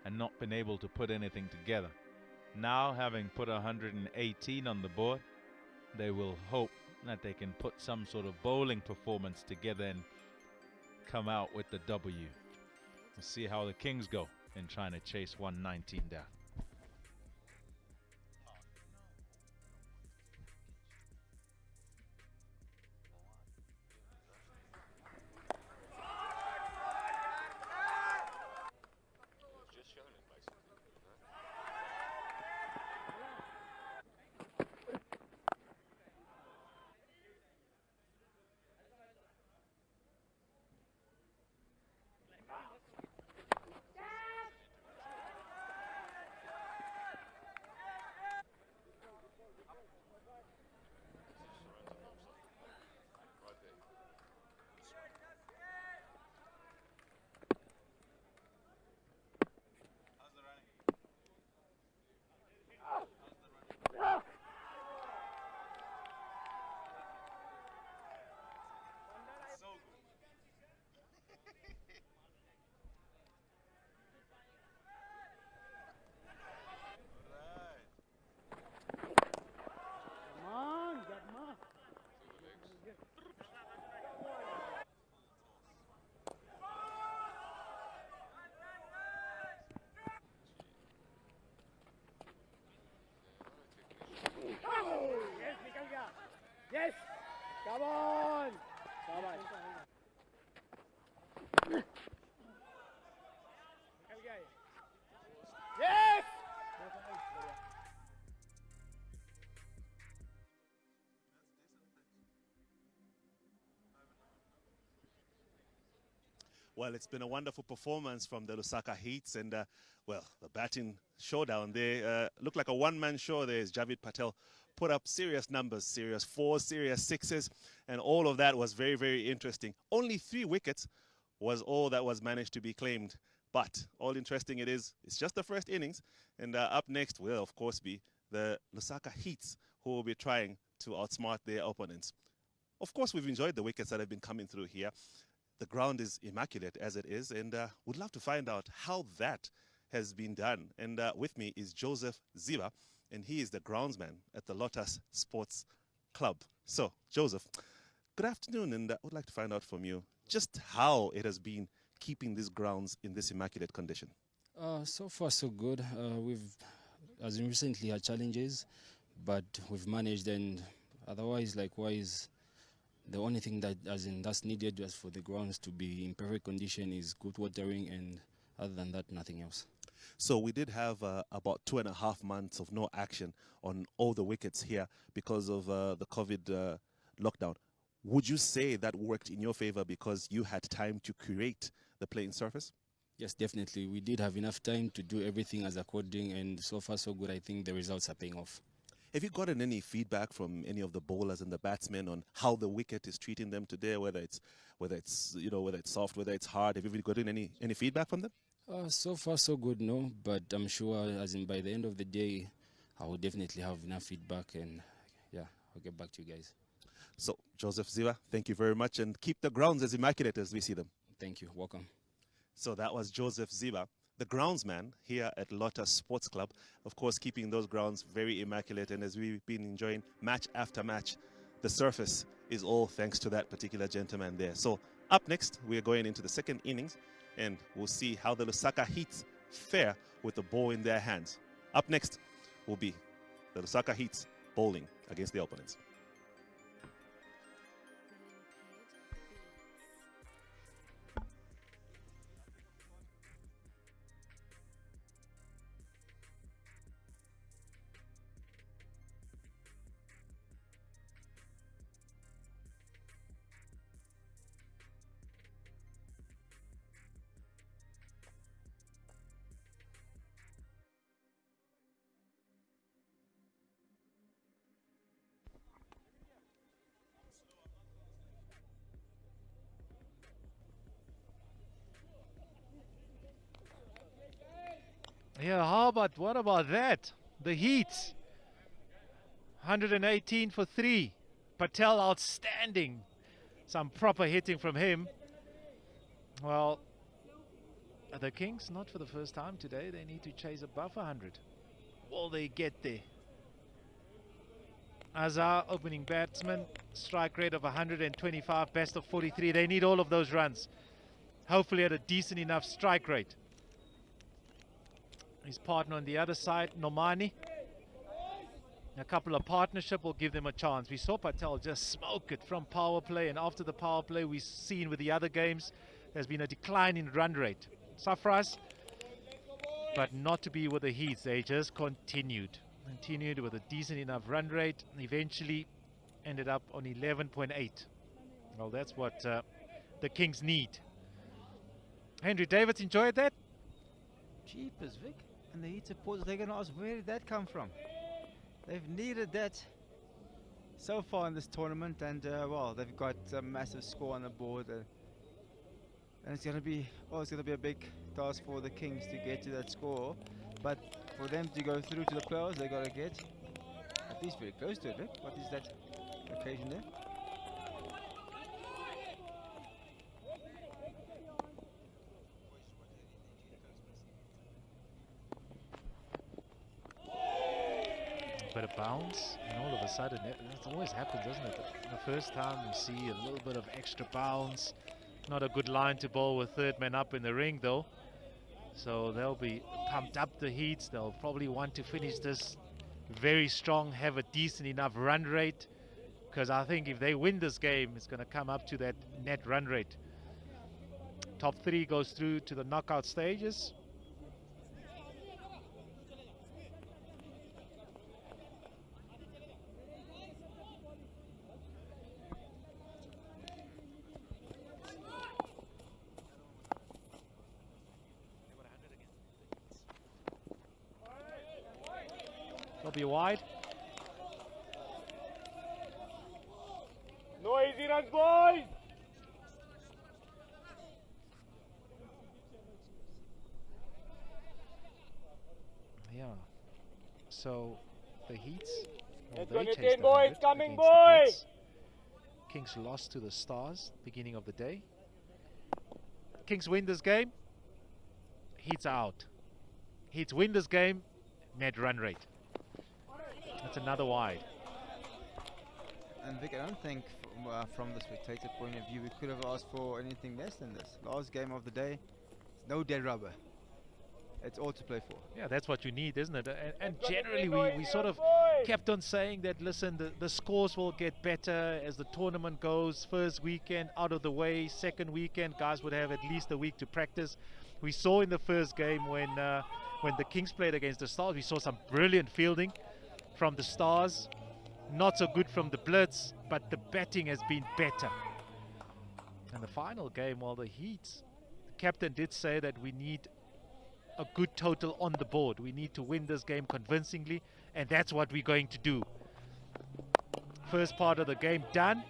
and not been able to put anything together. Now, having put 118 on the board, they will hope that they can put some sort of bowling performance together and come out with the W. We'll see how the Kings go in trying to chase 119 down. Yes! Come on! Come on. Yes! Well, it's been a wonderful performance from the Lusaka Heats, and well, the batting showdown there looked like a one-man show. There's Javid Patel put up serious numbers, serious fours, serious sixes, and all of that was very, very interesting. Only 3 wickets was all that was managed to be claimed, but all interesting it is, it's just the first innings, and up next will, of course, be the Lusaka Heats, who will be trying to outsmart their opponents. Of course, we've enjoyed the wickets that have been coming through here. The ground is immaculate as it is, and would love to find out how that has been done. And with me is Joseph Ziva, and he is the groundsman at the Lotus Sports Club. So, Joseph, good afternoon, and I would like to find out from you just how it has been keeping these grounds in this immaculate condition. So far, so good. We've, as in recently, had challenges, but we've managed, and otherwise, likewise, the only thing that, as in, that's needed just for the grounds to be in perfect condition is good watering, and other than that, nothing else. So we did have about 2.5 months of no action on all the wickets here because of the COVID lockdown. Would you say that worked in your favor because you had time to create the playing surface? Yes, definitely. We did have enough time to do everything as according, and so far, so good. I think the results are paying off. Have you gotten any feedback from any of the bowlers and the batsmen on how the wicket is treating them today? Whether it's soft, whether it's hard. Have you gotten any feedback from them? So far, so good, no. But I'm sure, as in by the end of the day, I will definitely have enough feedback, and yeah, I'll get back to you guys. So, Joseph Ziva, thank you very much, and keep the grounds as immaculate as we see them. Thank you. Welcome. So that was Joseph Ziva, the groundsman here at Lotus Sports Club. Of course, keeping those grounds very immaculate, and as we've been enjoying match after match, the surface is all thanks to that particular gentleman there. So up next, we are going into the second innings, and we'll see how the Lusaka Heats fare with the ball in their hands. Up next will be the Lusaka Heats bowling against their opponents. Yeah, what about that? The Heats. 118 for 3. Patel outstanding. Some proper hitting from him. Well, the Kings, not for the first time today. They need to chase above 100. Will they get there? Azar, opening batsman, strike rate of 125, best of 43. They need all of those runs. Hopefully at a decent enough strike rate. His partner on the other side, Nomani. A couple of partnership will give them a chance. We saw Patel just smoke it from power play, and after the power play we've seen with the other games, there's been a decline in run rate. Safras, but not to be with the Heats. They just continued with a decent enough run rate, and eventually ended up on 11.8. Well, that's what the Kings need. Henry Davids enjoyed that? Jeepers, Vic. And the Heat supporters, they're going to ask, where did that come from? They've needed that so far in this tournament, and well, they've got a massive score on the board, and it's going to be a big task for the Kings to get to that score. But for them to go through to the playoffs, they got to get at least very close to it. Vic. What is that occasion there? Bit of bounce, and all of a sudden, it always happens, doesn't it? The first time we see a little bit of extra bounce. Not a good line to bowl with third man up in the ring though. So they'll be pumped up, the Heats. They'll probably want to finish this very strong, have a decent enough run rate, because I think if they win this game, it's going to come up to that net run rate. Top 3 goes through to the knockout stages. Be wide. No easy runs, boys! Yeah. So the Heats. Let's Well, go, they Nitin, chased boys, 100 coming, against the boy! Blitz. Kings lost to the Stars beginning of the day. Kings win this game. Heats out. Heats win this game. Net run rate. That's another wide. And Vic, I don't think from the spectator point of view we could have asked for anything less than this. Last game of the day, no dead rubber. It's all to play for. Yeah, that's what you need, isn't it? And generally we sort of kept on saying that, listen, the scores will get better as the tournament goes. First weekend out of the way, second weekend guys would have at least a week to practice. We saw in the first game when the Kings played against the Stars, we saw some brilliant fielding from the Stars. Not so good from the Blitz, but the batting has been better. And the final game, well, the Heats, the captain did say that we need a good total on the board. We need to win this game convincingly, and that's what we're going to do. First part of the game done.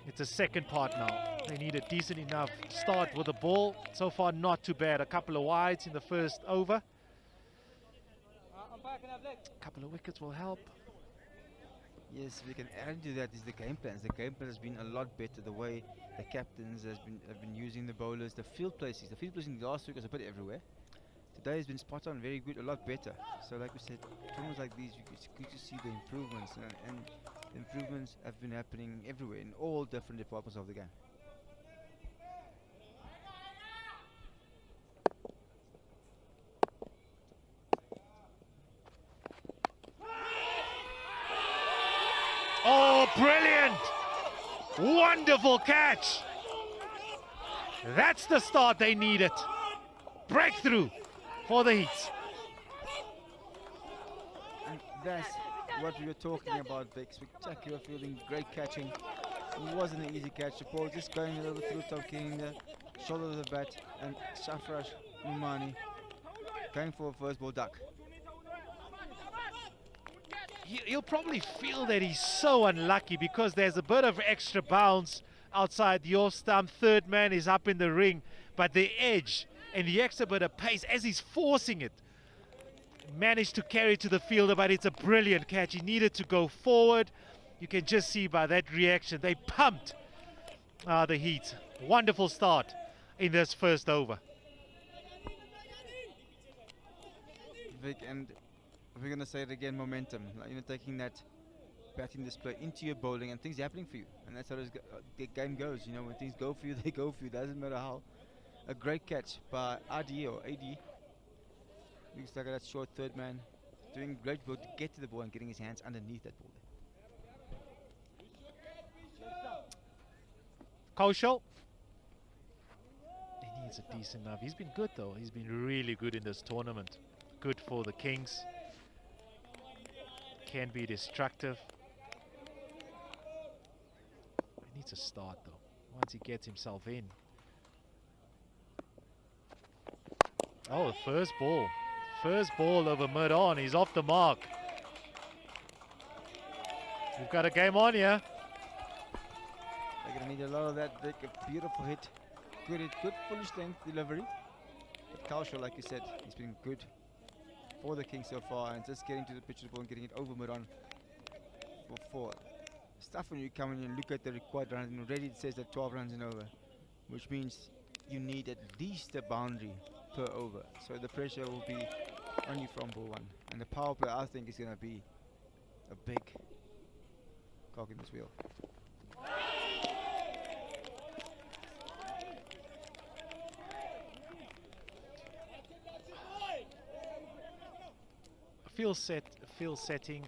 It's a second part now. They need a decent enough start with the ball. So far, not too bad. A couple of wides in the first over. A couple of wickets will help. Yes, we can add to that is the game plans. The game plan has been a lot better. The way the captains have been using the bowlers, the field placings. The field placing last week was a bit everywhere. Today has been spot on, very good, a lot better. So like we said, tournaments like these, it's good to see the improvements, and the improvements have been happening everywhere in all different departments of the game. Oh, brilliant! Wonderful catch! That's the start they needed. Breakthrough for the Heats. And that's what we were talking about, Vic. Spectacular fielding, great catching. It wasn't an easy catch. The ball just going a little bit through top, getting the shoulder of the bat, and Shafrash Umani going for a first ball duck. He'll probably feel that he's so unlucky because there's a bit of extra bounce outside the off stump. Third man is up in the ring, but the edge and the extra bit of pace as he's forcing it managed to carry to the fielder, but it's a brilliant catch. He needed to go forward. You can just see by that reaction, they pumped the Heat. Wonderful start in this first over. Vic, and we're going to say it again, momentum. Like, taking that batting display into your bowling and things happening for you. And that's how the game goes. When things go for you, they go for you. Doesn't matter how. A great catch by RD or AD. Looks like that short third man doing great work to get to the ball and getting his hands underneath that ball. Kaushal. He needs a decent enough. He's been good though. He's been really good in this tournament. Good for the Kings. Can be destructive. He needs a start though. Once he gets himself in. Oh, the first ball. First ball over mid-on. He's off the mark. We've got a game on here. They're going to need a lot of that. Vic. A beautiful hit. Good hit. Good full length delivery. But Kaushal, like you said, he's been good for the Kings so far, and just getting to the pitch of the ball and getting it over mid-on for 4. Stuff when you come in and look at the required runs, and already it says that 12 runs and over, which means you need at least a boundary per over. So the pressure will be only from ball 1. And the power play, I think, is going to be a big cog in this wheel. Field setting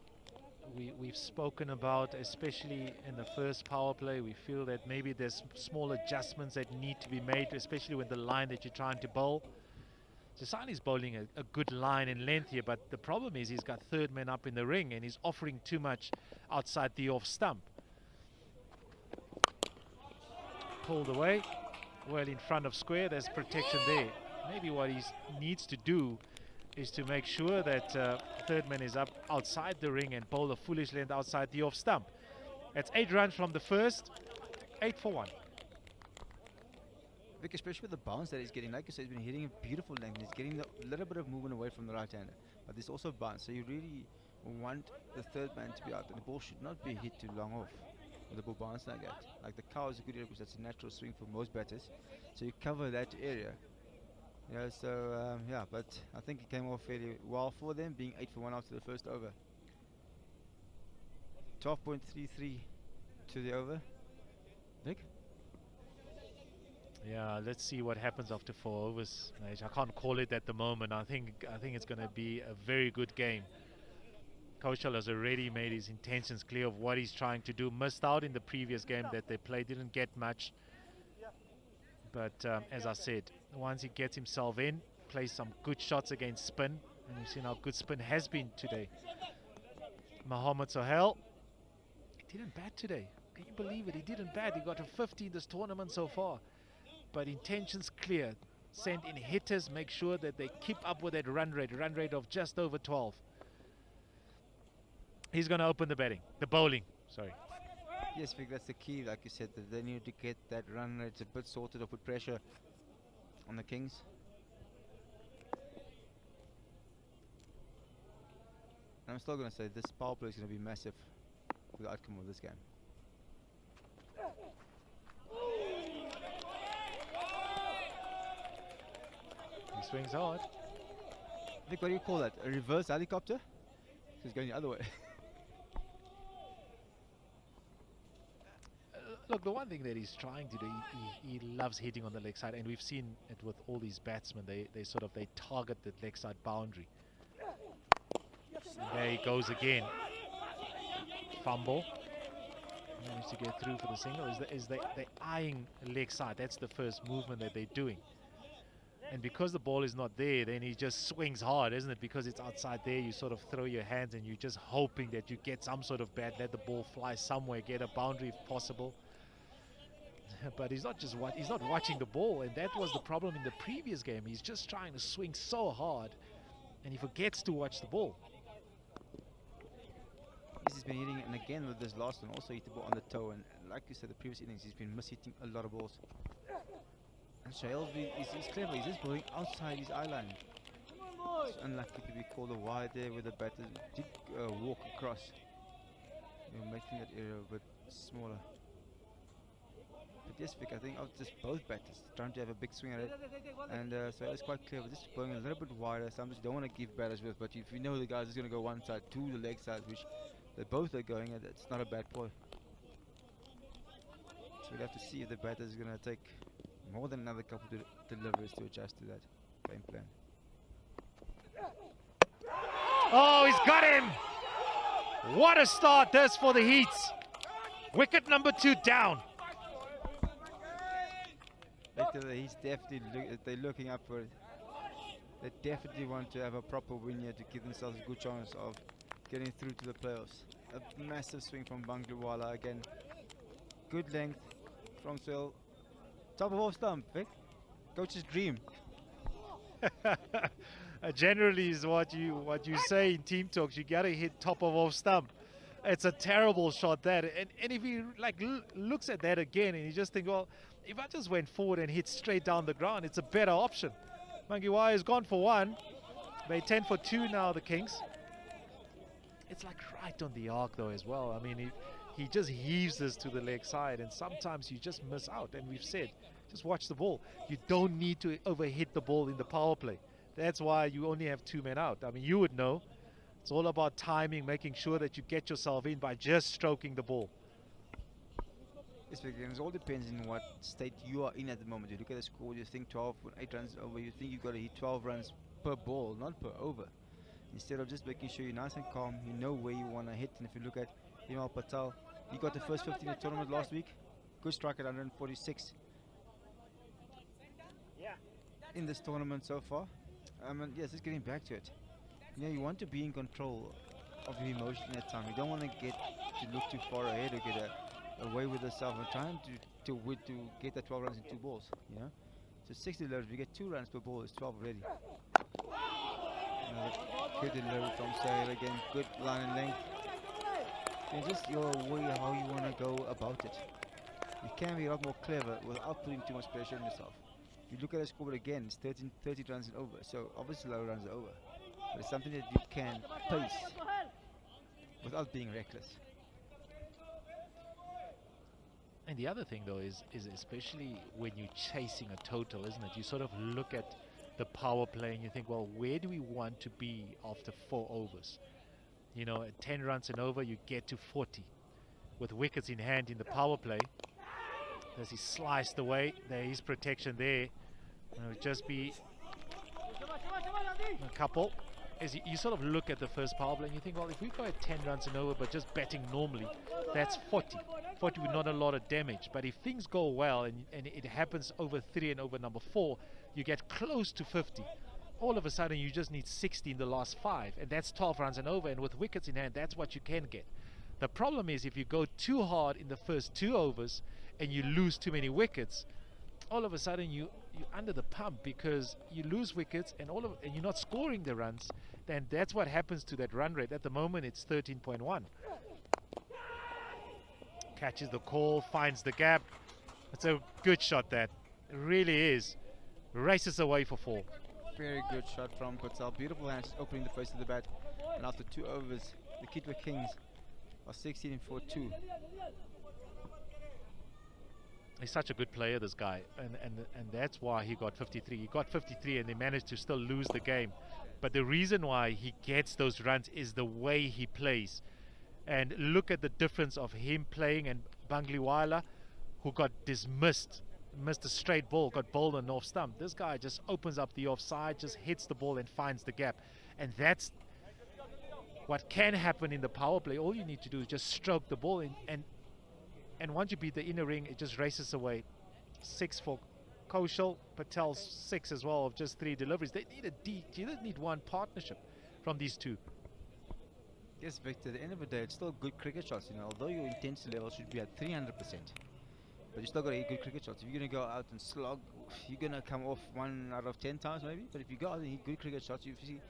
we've spoken about, especially in the first power play. We feel that maybe there's small adjustments that need to be made, especially with the line that you're trying to bowl. Sasani's bowling a good line and length here, but the problem is he's got third man up in the ring and he's offering too much outside the off stump. Pulled away, well in front of square. There's protection there. Maybe what he needs to do is to make sure that third man is up outside the ring and bowl a foolish length outside the off stump. That's 8 runs from the first, 8 for 1. Vic, especially with the bounce that he's getting, like you said, he's been hitting a beautiful length. He's getting a little bit of movement away from the right-hander, but there's also bounce. So you really want the third man to be out, and the ball should not be hit too long off with the ball bounce like that. Like the cow is a good area because that's a natural swing for most batters. So you cover that area. Yeah, but I think it came off fairly well for them, being 8 for 1 after the first over. 12.33 to the over. Vic? Yeah, let's see what happens after 4 overs. I can't call it at the moment. I think it's going to be a very good game. Kaushal has already made his intentions clear of what he's trying to do. Missed out in the previous game that they played, didn't get much. But as I said, once he gets himself in, plays some good shots against spin, and you've seen how good spin has been today. Mohamed Sohail, he didn't bat today. Can you believe it? He didn't bat. He got a 50 in this tournament so far. But intentions clear. Send in hitters, make sure that they keep up with that run rate of just over 12. He's going to open the bowling, sorry. Yes, Vic, that's the key, like you said, that they need to get that run rate a bit sorted or put pressure on the Kings. And I'm still going to say this power play is going to be massive for the outcome of this game. He swings hard. Vic, what do you call that? A reverse helicopter? He's going the other way. Look, the one thing that he's trying to do, he loves hitting on the leg side, and we've seen it with all these batsmen. They target the leg side boundary. And there he goes again. Fumble. to get through for the single is they're eyeing leg side. That's the first movement that they're doing. And because the ball is not there, then he just swings hard, isn't it? Because it's outside there, you sort of throw your hands and you're just hoping that you get some sort of bat, let the ball fly somewhere, get a boundary if possible. But he's not watching the ball, and that was the problem in the previous game. He's just trying to swing so hard, and he forgets to watch the ball. He's been hitting, and again with this last one, also hit the ball on the toe. And like you said, the previous innings, he's been mishitting a lot of balls. And Shailsby is clever. He's just bowling outside his eye line. It's unlucky to be called a wide there with the batter did walk across. Making that area a bit smaller. But yes, Vic, I think of just both batters trying to have a big swing at it. And so it's quite clever. Just bowling a little bit wider. Sometimes you don't want to give batters with, but if you know the guys is going to go one side to the leg side, which they both are going at, it's not a bad play. So we'll have to see if the batter is going to take more than another couple of deliveries to adjust to that game plan. Oh, he's got him! What a start this for the Heats. Wicket number 2 down. He's definitely they're looking up for it. They definitely want to have a proper win here to give themselves a good chance of getting through to the playoffs. A massive swing from Kamwala again. Good length from Phil. Top of off stump, Vic. Coach's dream. Generally is what you say in team talks. You gotta hit top of off stump. It's a terrible shot that, and if he looks at that again and you just think, well, if I just went forward and hit straight down the ground, it's a better option. Mangiwai has gone for 1. They're 10 for 2 now, the Kings. It's like right on the arc though as well. I mean, he just heaves this to the leg side, and sometimes you just miss out. And we've said, just watch the ball. You don't need to overhit the ball in the power play. That's why you only have 2 men out. I mean, you would know. It's all about timing, making sure that you get yourself in by just stroking the ball. Yes, it all depends on what state you are in at the moment. You look at the score, you think 12 with 8 runs over, you think you've got to hit 12 runs per ball, not per over. Instead of just making sure you're nice and calm, you know where you want to hit. And if you look at Himal Patel, he got the first 50 in the tournament last week. Good strike at 146 in this tournament so far. And yes, just getting back to it. You know, you want to be in control of your emotion at time. You don't want to look too far ahead or get away with yourself and trying to get the 12 runs in 2 balls. You know, so 60 deliveries, we get 2 runs per ball, it's 12 already. Good delivery from Sahil again. Good line and length. And just your way how you want to go about it. You can be a lot more clever without putting too much pressure on yourself. If you look at the scoreboard again, it's 30 runs and over. So obviously low runs are over. But it's something that you can pace without being reckless. And the other thing though is especially when you're chasing a total, isn't it? You sort of look at the power play and you think, well, where do we want to be after 4 overs? You know, at 10 runs and over, you get to 40. With wickets in hand in the power play, as he sliced away, there is protection there. It would just be a couple. As you sort of look at the first power play and you think, well, if we go at 10 runs and over but just batting normally, that's 40. 40 with not a lot of damage. But if things go well and it happens over 3 and over number 4, you get close to 50. All of a sudden you just need 60 in the last 5, and that's 12 runs and over, and with wickets in hand, that's what you can get. The problem is if you go too hard in the first 2 overs and you lose too many wickets, all of a sudden you're under the pump because you lose wickets and you're not scoring the runs. Then that's what happens to that run rate. At the moment it's 13.1. Catches the call, finds the gap. It's a good shot, that it really is. Races away for 4. Very good shot from Patel. Beautiful hands opening the face of the bat. And after 2 overs, the Kitwe Kings are 16 for 2. He's such a good player, this guy, and that's why he got 53. He got 53 and they managed to still lose the game. But the reason why he gets those runs is the way he plays. And look at the difference of him playing and Bangliwala, who got dismissed, missed a straight ball, got bowled on off stump. This guy just opens up the offside, just hits the ball and finds the gap. And that's what can happen in the power play. All you need to do is just stroke the ball and and once you beat the inner ring, it just races away. 6 for Kaushal, Patel's 6 as well of just 3 deliveries. They need you don't need one partnership from these two. Yes, Victor, at the end of the day, it's still good cricket shots, you know, although your intensity level should be at 300%. But you still got to hit good cricket shots. If you're going to go out and slog, you're going to come off 1 out of 10 times maybe. But if you go out and hit good cricket shots, if you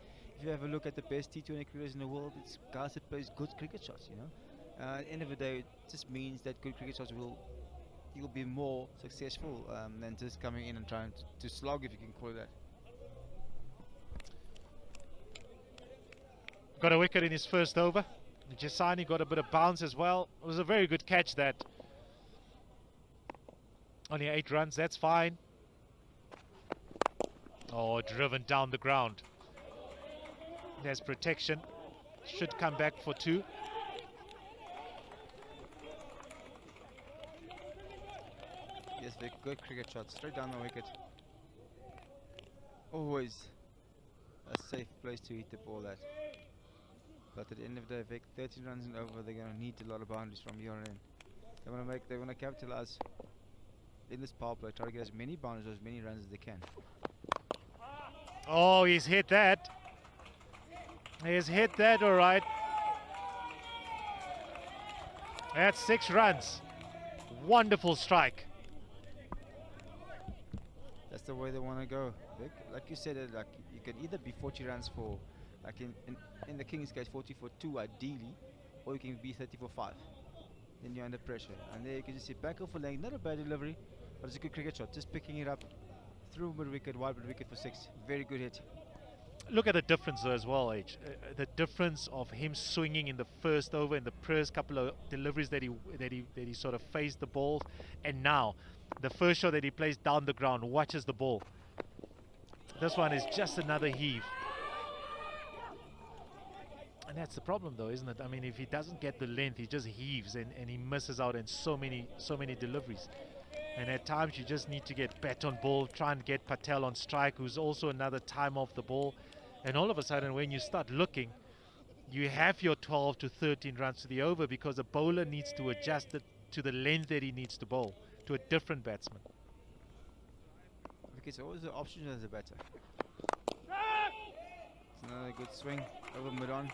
have a look at the best T20 cricketers in the world, it's guys that plays good cricket shots, you know. At the end of the day, it just means that good cricket shots you'll be more successful than just coming in and trying to slog, if you can call it that. Got a wicket in his first over. Jasani got a bit of bounce as well. It was a very good catch that. Only 8 runs, that's fine. Oh, driven down the ground. There's protection. Should come back for 2. Yes, Vic, good cricket shot, straight down the wicket. Always a safe place to hit the ball at. But at the end of the day, Vic, 13 runs and over, they're gonna need a lot of boundaries from here on in. They wanna capitalize in this power play, try to get as many boundaries, as many runs as they can. Oh, he's hit that. He's hit that, all right. That's 6 runs. Wonderful strike. That's the way they want to go, Vic. Like you said, like you can either be 40 runs for, like in the Kings case, 40 for 2 ideally, or you can be 30 for 5. Then you're under pressure, and there you can just sit back off a length. Not a bad delivery, but it's a good cricket shot. Just picking it up through mid wicket, wide mid wicket for 6. Very good hit. Look at the difference though as well, H. The difference of him swinging in the first over, in the first couple of deliveries that he sort of faced the ball, and now the first shot that he plays down the ground, watches the ball. This one is just another heave. And that's the problem though, isn't it? I mean, if he doesn't get the length, he just heaves and he misses out in so many deliveries. And at times you just need to get bat on ball, try and get Patel on strike, who's also another time off the ball. And all of a sudden when you start looking, you have your 12 to 13 runs to the over because the bowler needs to adjust it to the length that he needs to bowl, to a different batsman. Okay, so always the option as a batter. It's another good swing over mid-on.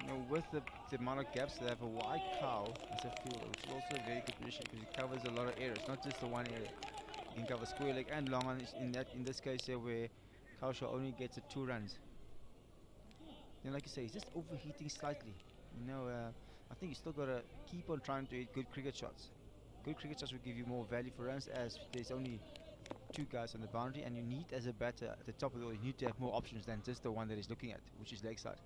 You know, with the amount of gaps, they have a wide cow as a fielder, which is also a very good position because it covers a lot of areas, not just the one area. You can cover square leg and long on. In this case here, where Kaushal only gets 2 runs. Then, like you say, he's just overheating slightly. You know, I think you still got to keep on trying to hit good cricket shots. Good cricket shots will give you more value for runs, as there's only 2 guys on the boundary, and you need, as a batter at the top of the order, you need to have more options than just the one that he's looking at, which is leg side.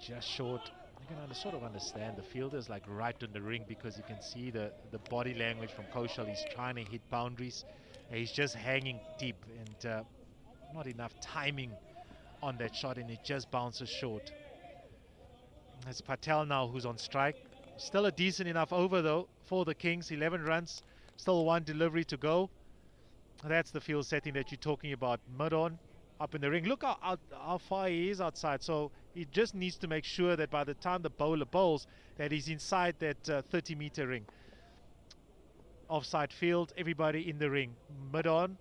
Just short. You can sort of understand the fielder's like right on the ring because you can see the body language from Kaushal. He's trying to hit boundaries. He's just hanging deep and not enough timing on that shot, and it just bounces short. It's Patel now who's on strike. Still a decent enough over though for the Kings. 11 runs, still 1 delivery to go. That's the field setting that you're talking about. Mud on, up in the ring. Look how far he is outside. So he just needs to make sure that by the time the bowler bowls, that he's inside that 30-meter ring. Offside field, everybody in the ring. Mid on,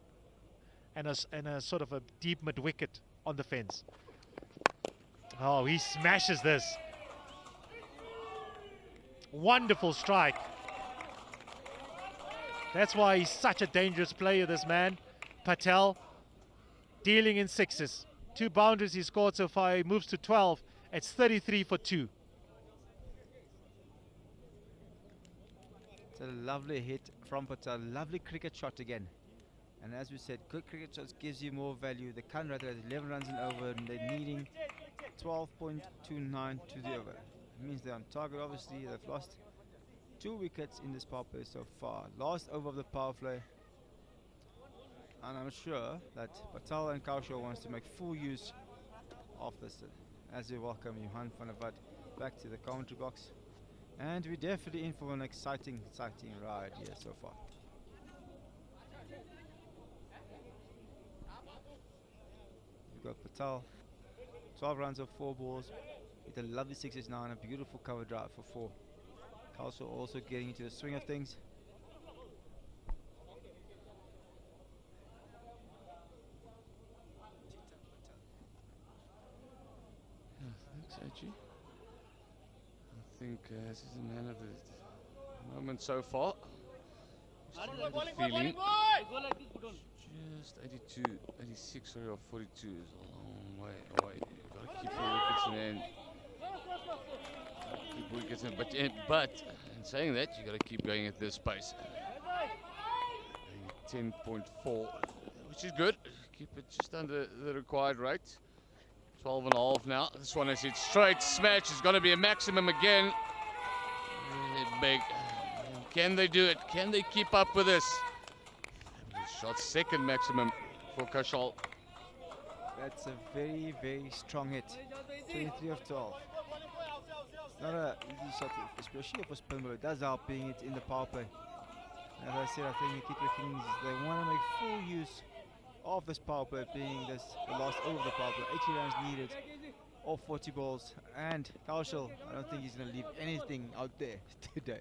and a sort of a deep mid wicket on the fence. Oh, he smashes this. Wonderful strike. That's why he's such a dangerous player, this man. Patel, dealing in 6s. 2 boundaries he scored so far. He moves to 12. It's 33 for 2. It's a lovely hit from Patel. Lovely cricket shot again. And as we said, good cricket shots gives you more value. The current rate is 11 runs and over, and they're needing 12.29 to the over. It means they're on target. Obviously, they've lost 2 wickets in this power play so far. Last over of the power play. And I'm sure that Patel and Kaushal wants to make full use of this as we welcome Johan van der Walt back to the commentary box. And we're definitely in for an exciting ride here so far. We've got Patel, 12 runs of 4 balls, With a lovely sixes now and a beautiful cover drive for 4. Kalso also getting into the swing of things. Thanks, Archie. I think this is the man of the moment so far. Feeling just 82, 86, sorry, or 42 is a long way away. You've got to keep your wickets in hand. Keep wickets in, but in saying that, you've got to keep going at this pace. 10.4, which is good. Keep it just under the required rate. 12 and a half now. This one is hit straight smash. It's going to be a maximum again. Really big. Can they do it? Can they keep up with this? Shot second maximum for Kashal. That's a very, very strong hit. 23 of 12. It's not an easy shot, especially for spin bowler. It does help being it in the power play. As I said, I think the Kitwe Kings, they want to make full use of this power play, being this the last over of the power play. 80 runs needed, all 40 balls. And Kaushal, I don't think he's going to leave anything out there today.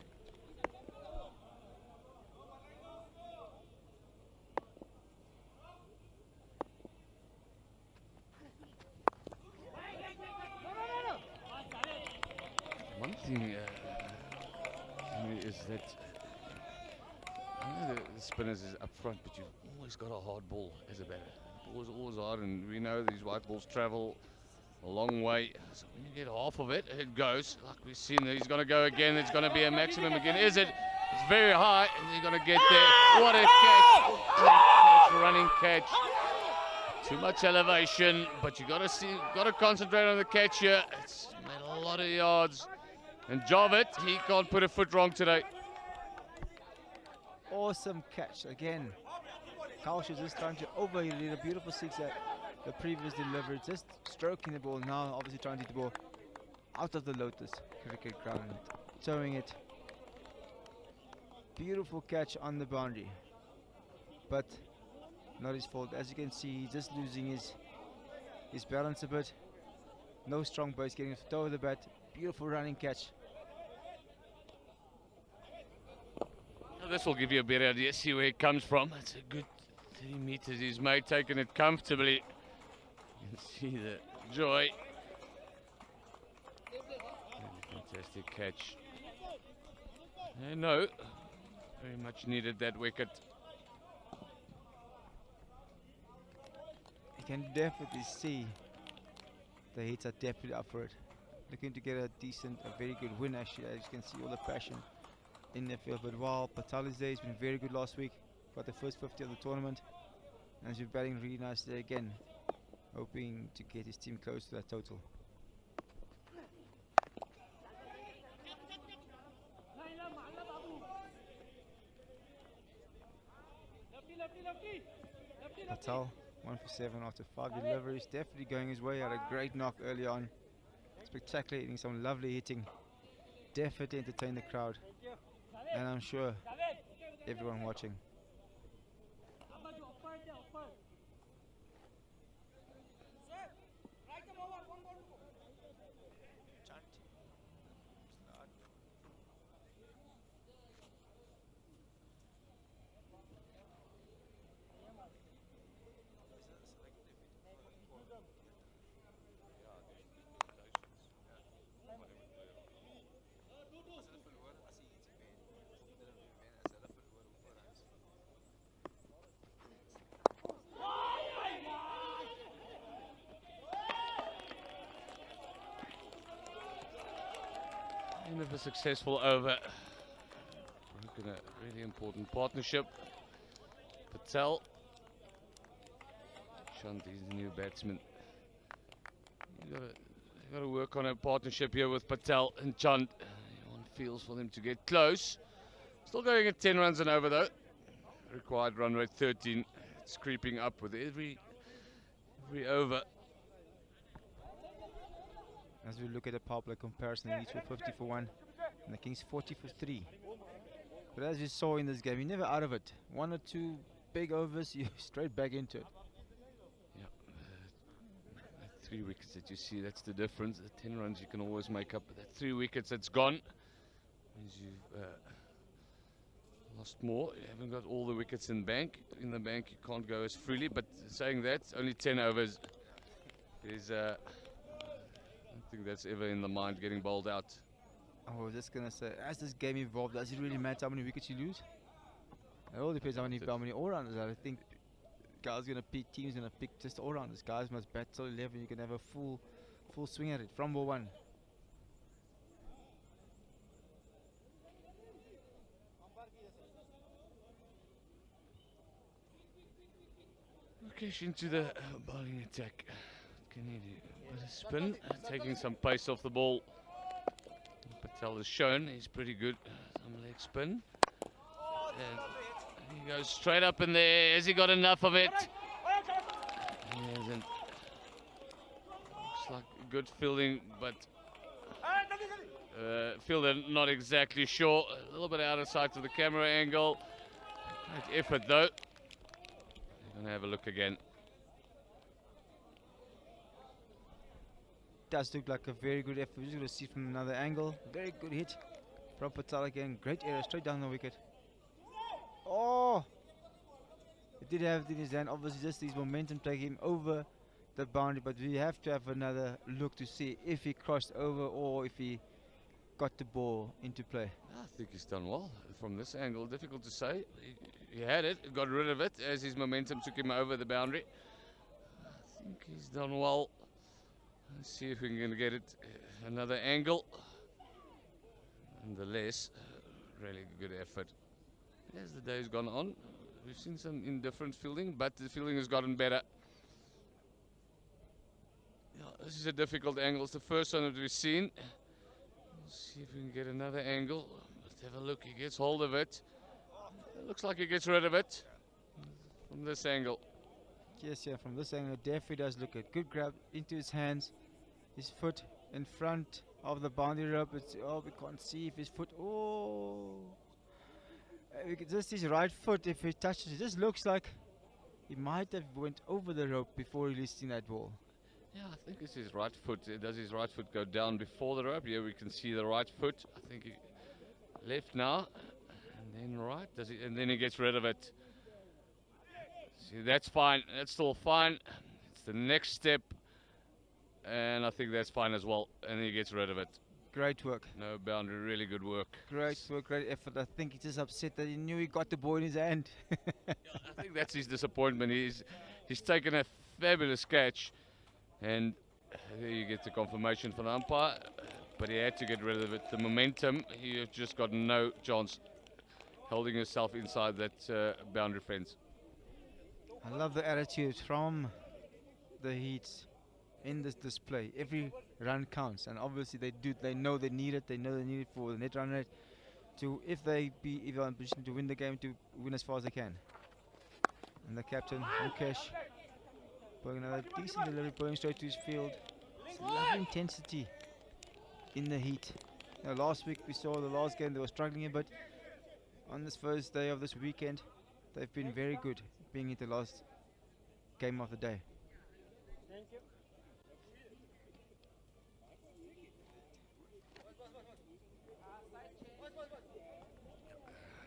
One thing is that I know the spinners is up front, but you've always got a hard ball as a batter. The ball is always hard, and we know these white balls travel a long way. So when you get half of it, it goes. Like we've seen, he's going to go again. It's going to be a maximum again. Is it? It's very high, and he's going to get there. What a catch! Catch, running catch. Too much elevation, but you got to concentrate on the catch here. It's made a lot of yards. And Javit, he can't put a foot wrong today. Awesome catch again. Kaush is just trying to overhit a beautiful six at the previous delivery, just stroking the ball. Now obviously trying to hit the ball out of the Lotus Cricket Ground, towing it. Beautiful catch on the boundary, but not his fault. As you can see, he's just losing his balance a bit. No strong base, getting the toe of the bat. Beautiful running catch. This will give you a better idea, see where it comes from. It's a good 30 meters he's made, taking it comfortably. You can see the joy. Really fantastic catch. And no, very much needed that wicket. You can definitely see the hits are definitely up for it. Looking to get a decent, a very good win actually. As you can see, all the passion in the field. But while Patel is there, he's been very good last week. Got the first 50 of the tournament. And he's been batting really nice there again. Hoping to get his team close to that total. Patel, 1 for 7 after 5 deliveries. Definitely going his way. Had a great knock early on. Spectacular hitting, some lovely hitting. Definitely entertain the crowd. And I'm sure everyone watching. End of a successful over. Broken a really important partnership. Patel. Chant is the new batsman. You got to work on a partnership here with Patel and Chant. One feels for them to get close. Still going at 10 runs and over though. Required run rate 13. It's creeping up with every over. As we look at the power play comparison, each were 50 for 1 and the Kings 40 for 3. But as you saw in this game, you're never out of it. 1 or 2 big overs, you're straight back into it. Yeah, 3 wickets that you see, that's the difference. The 10 runs you can always make up, but that 3 wickets that's gone means you've lost more. You haven't got all the wickets in bank. In the bank you can't go as freely, but saying that, only 10 overs is I don't think that's ever in the mind, getting bowled out. I was just gonna say, as this game evolved, does it really matter how many wickets you lose? It all depends how many all-rounders are. I think guys gonna pick, teams gonna pick just all-rounders. Guys must bat till 11. You can have a full swing at it from ball 1. Mukesh into the bowling attack. What can he do? Bit of spin, taking some pace off the ball. Patel has shown he's pretty good. Some leg spin. And he goes straight up in there. Has he got enough of it? He hasn't. Looks like good fielding, but fielder not exactly sure. A little bit out of sight of the camera angle. Great effort though. We're gonna have a look again. Does look like a very good effort. We're just going to see from another angle. Very good hit from Patel again. Great error straight down the wicket. Oh! It did have it in his hand. Obviously just his momentum taking him over the boundary, but we have to have another look to see if he crossed over or if he got the ball into play. I think he's done well from this angle. Difficult to say. He had it, got rid of it as his momentum took him over the boundary. I think he's done well. Let's see if we can get it another angle. Nonetheless, really good effort. As the day's gone on, we've seen some indifferent fielding, but the fielding has gotten better. Yeah, this is a difficult angle. It's the first one that we've seen. Let's see if we can get another angle. Let's have a look. He gets hold of it. It looks like he gets rid of it from this angle. Yes, yeah, from this angle, definitely does look at good grab into his hands, his foot in front of the boundary rope. Oh, we can't see if his foot. Oh, just his right foot. If he touches it, just looks like he might have went over the rope before releasing that ball. Yeah, I think it's his right foot. Does his right foot go down before the rope? Yeah, we can see the right foot. I think he left now, and then right. Does he? And then he gets rid of it. See, that's fine. That's still fine. It's the next step, and I think that's fine as well. And he gets rid of it. Great work. No boundary. Really good work. Great work, great effort. I think he's just upset that he knew he got the ball in his hand. Yeah, I think that's his disappointment. He's taken a fabulous catch, and there you get the confirmation from the umpire. But he had to get rid of it. The momentum, he just got no chance holding himself inside that boundary fence. I love the attitude from the Heats in this display. Every run counts, and obviously they know they need it. They know they need it for the net run rate to, if they're in position to win the game, to win as far as they can. And the captain, Mukesh, putting another decent delivery, pulling straight to his field. It's a lot of intensity in the Heat. Now, last week we saw the last game they were struggling a bit. On this first day of this weekend, they've been very good, being the last game of the day.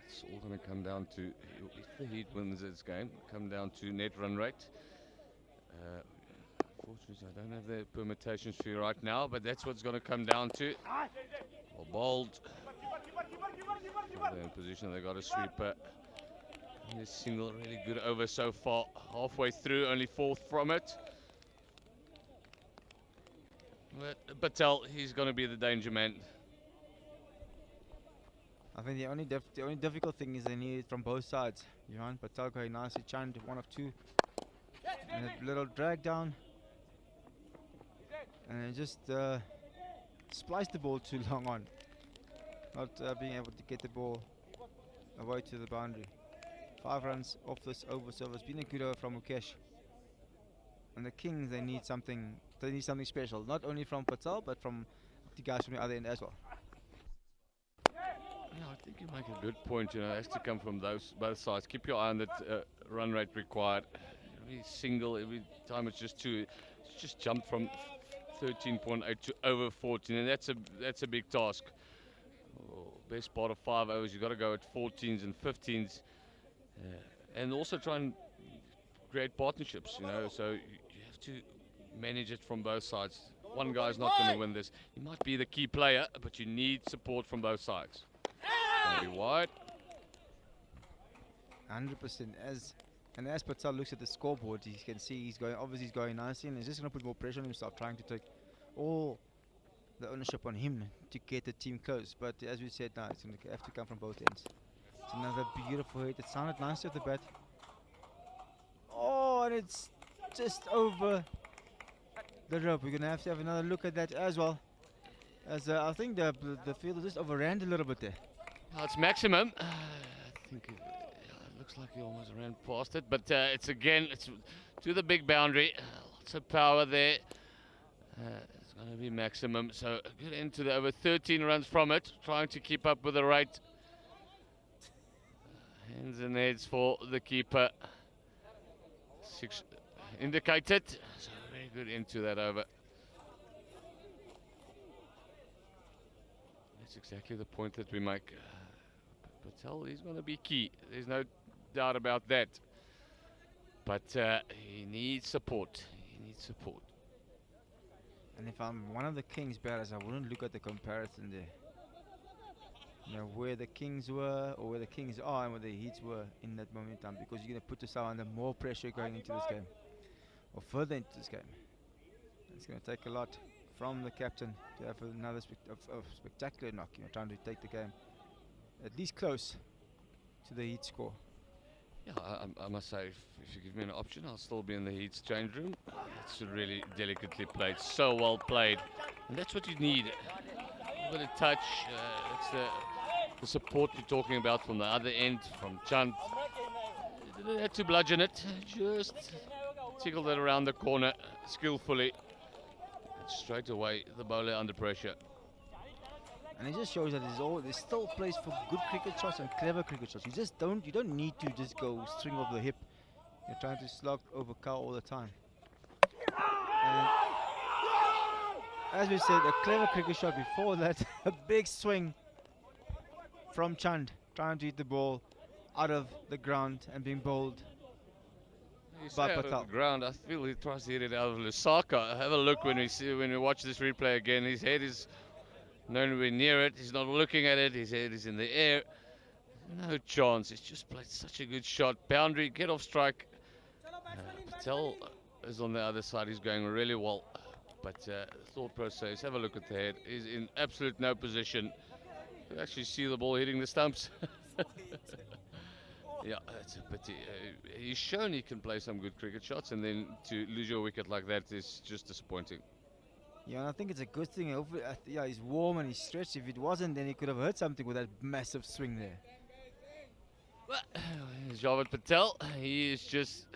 It's all going to come down to, if the Heat wins this game, come down to net run rate. Unfortunately, I don't have the permutations for you right now, but that's what's going to come down to. Well, bowled. They're in position, they got a sweeper. And this single, really good over so far. Halfway through, only fourth from it. But Patel, he's going to be the danger man. I think the only difficult thing is they need it from both sides. Johan Patel going nicely, trying to one of two. And a little drag down. And it just spliced the ball too long on. Not being able to get the ball away to the boundary. 5 runs off this over, so it's been a good over from Mukesh. And the Kings, they need something special, not only from Patel, but from the guys from the other end as well. Yeah, I think you make a good point. You know, it has to come from both sides. Keep your eye on that run rate required. Every single, every time it's just two just jumped from 13.8 to over 14, and that's a big task. Best part of 5 overs, you've got to go at 14s and 15s, and also try and create partnerships, so you have to manage it from both sides. One guy's not going to win this. He might be the key player, but you need support from both sides. Maybe wide. 100%. As Patel looks at the scoreboard, he can see he's going nicely, and he's just going to put more pressure on himself, trying to take all the ownership on him to get the team close. But as we said, now it's going to have to come from both ends. It's another beautiful hit. It sounded nice off the bat. Oh, and it's just over the rope. We're going to have another look at that as well. As I think the field just overran a little bit there. Well, it's maximum. I think it looks like he almost ran past it, but it's to the big boundary. Lots of power there. It's going to be maximum. So get into the over 13 runs from it, trying to keep up with the rate. Hands and heads for the keeper. 6 indicated. So very good into that over. That's exactly the point that we make. Patel, he's going to be key. There's no doubt about that. But he needs support. And if I'm one of the Kings batters, I wouldn't look at the comparison there. Where the Kings were, or where the Kings are, and where the Heats were in that moment in time, because you're going to put yourself under more pressure going into this game, or further into this game. It's going to take a lot from the captain to have another spectacular knock, trying to take the game at least close to the Heat score. Yeah, I must say, if you give me an option, I'll still be in the Heat's change room. It's really delicately played, so well played, and that's what you need. A bit of touch. It's the support you're talking about from the other end, from Chand. You didn't have to bludgeon it, just tickled it around the corner skillfully. And straight away, the bowler under pressure. And it just shows that there's still place for good cricket shots and clever cricket shots. You don't need to just go string over the hip. You're trying to slog over cow all the time. And as we said, a clever cricket shot before that, a big swing from Chand, trying to hit the ball out of the ground and being bowled by Out of Patel. the ground, I feel he tries to hit it out of Lusaka. Have a look when we watch this replay again. His head is nowhere near it. He's not looking at it. His head is in the air. No chance. He's just played such a good shot. Boundary, get off strike. Patel is on the other side. He's going really well. But thought process, have a look at the head. He's in absolute no position. You actually see the ball hitting the stumps. Yeah, that's a pity. He's shown he can play some good cricket shots, and then to lose your wicket like that is just disappointing. Yeah, and I think it's a good thing. Hopefully, yeah, he's warm and he's stretched. If it wasn't, then he could have hurt something with that massive swing there. Well, Javed Patel, he is just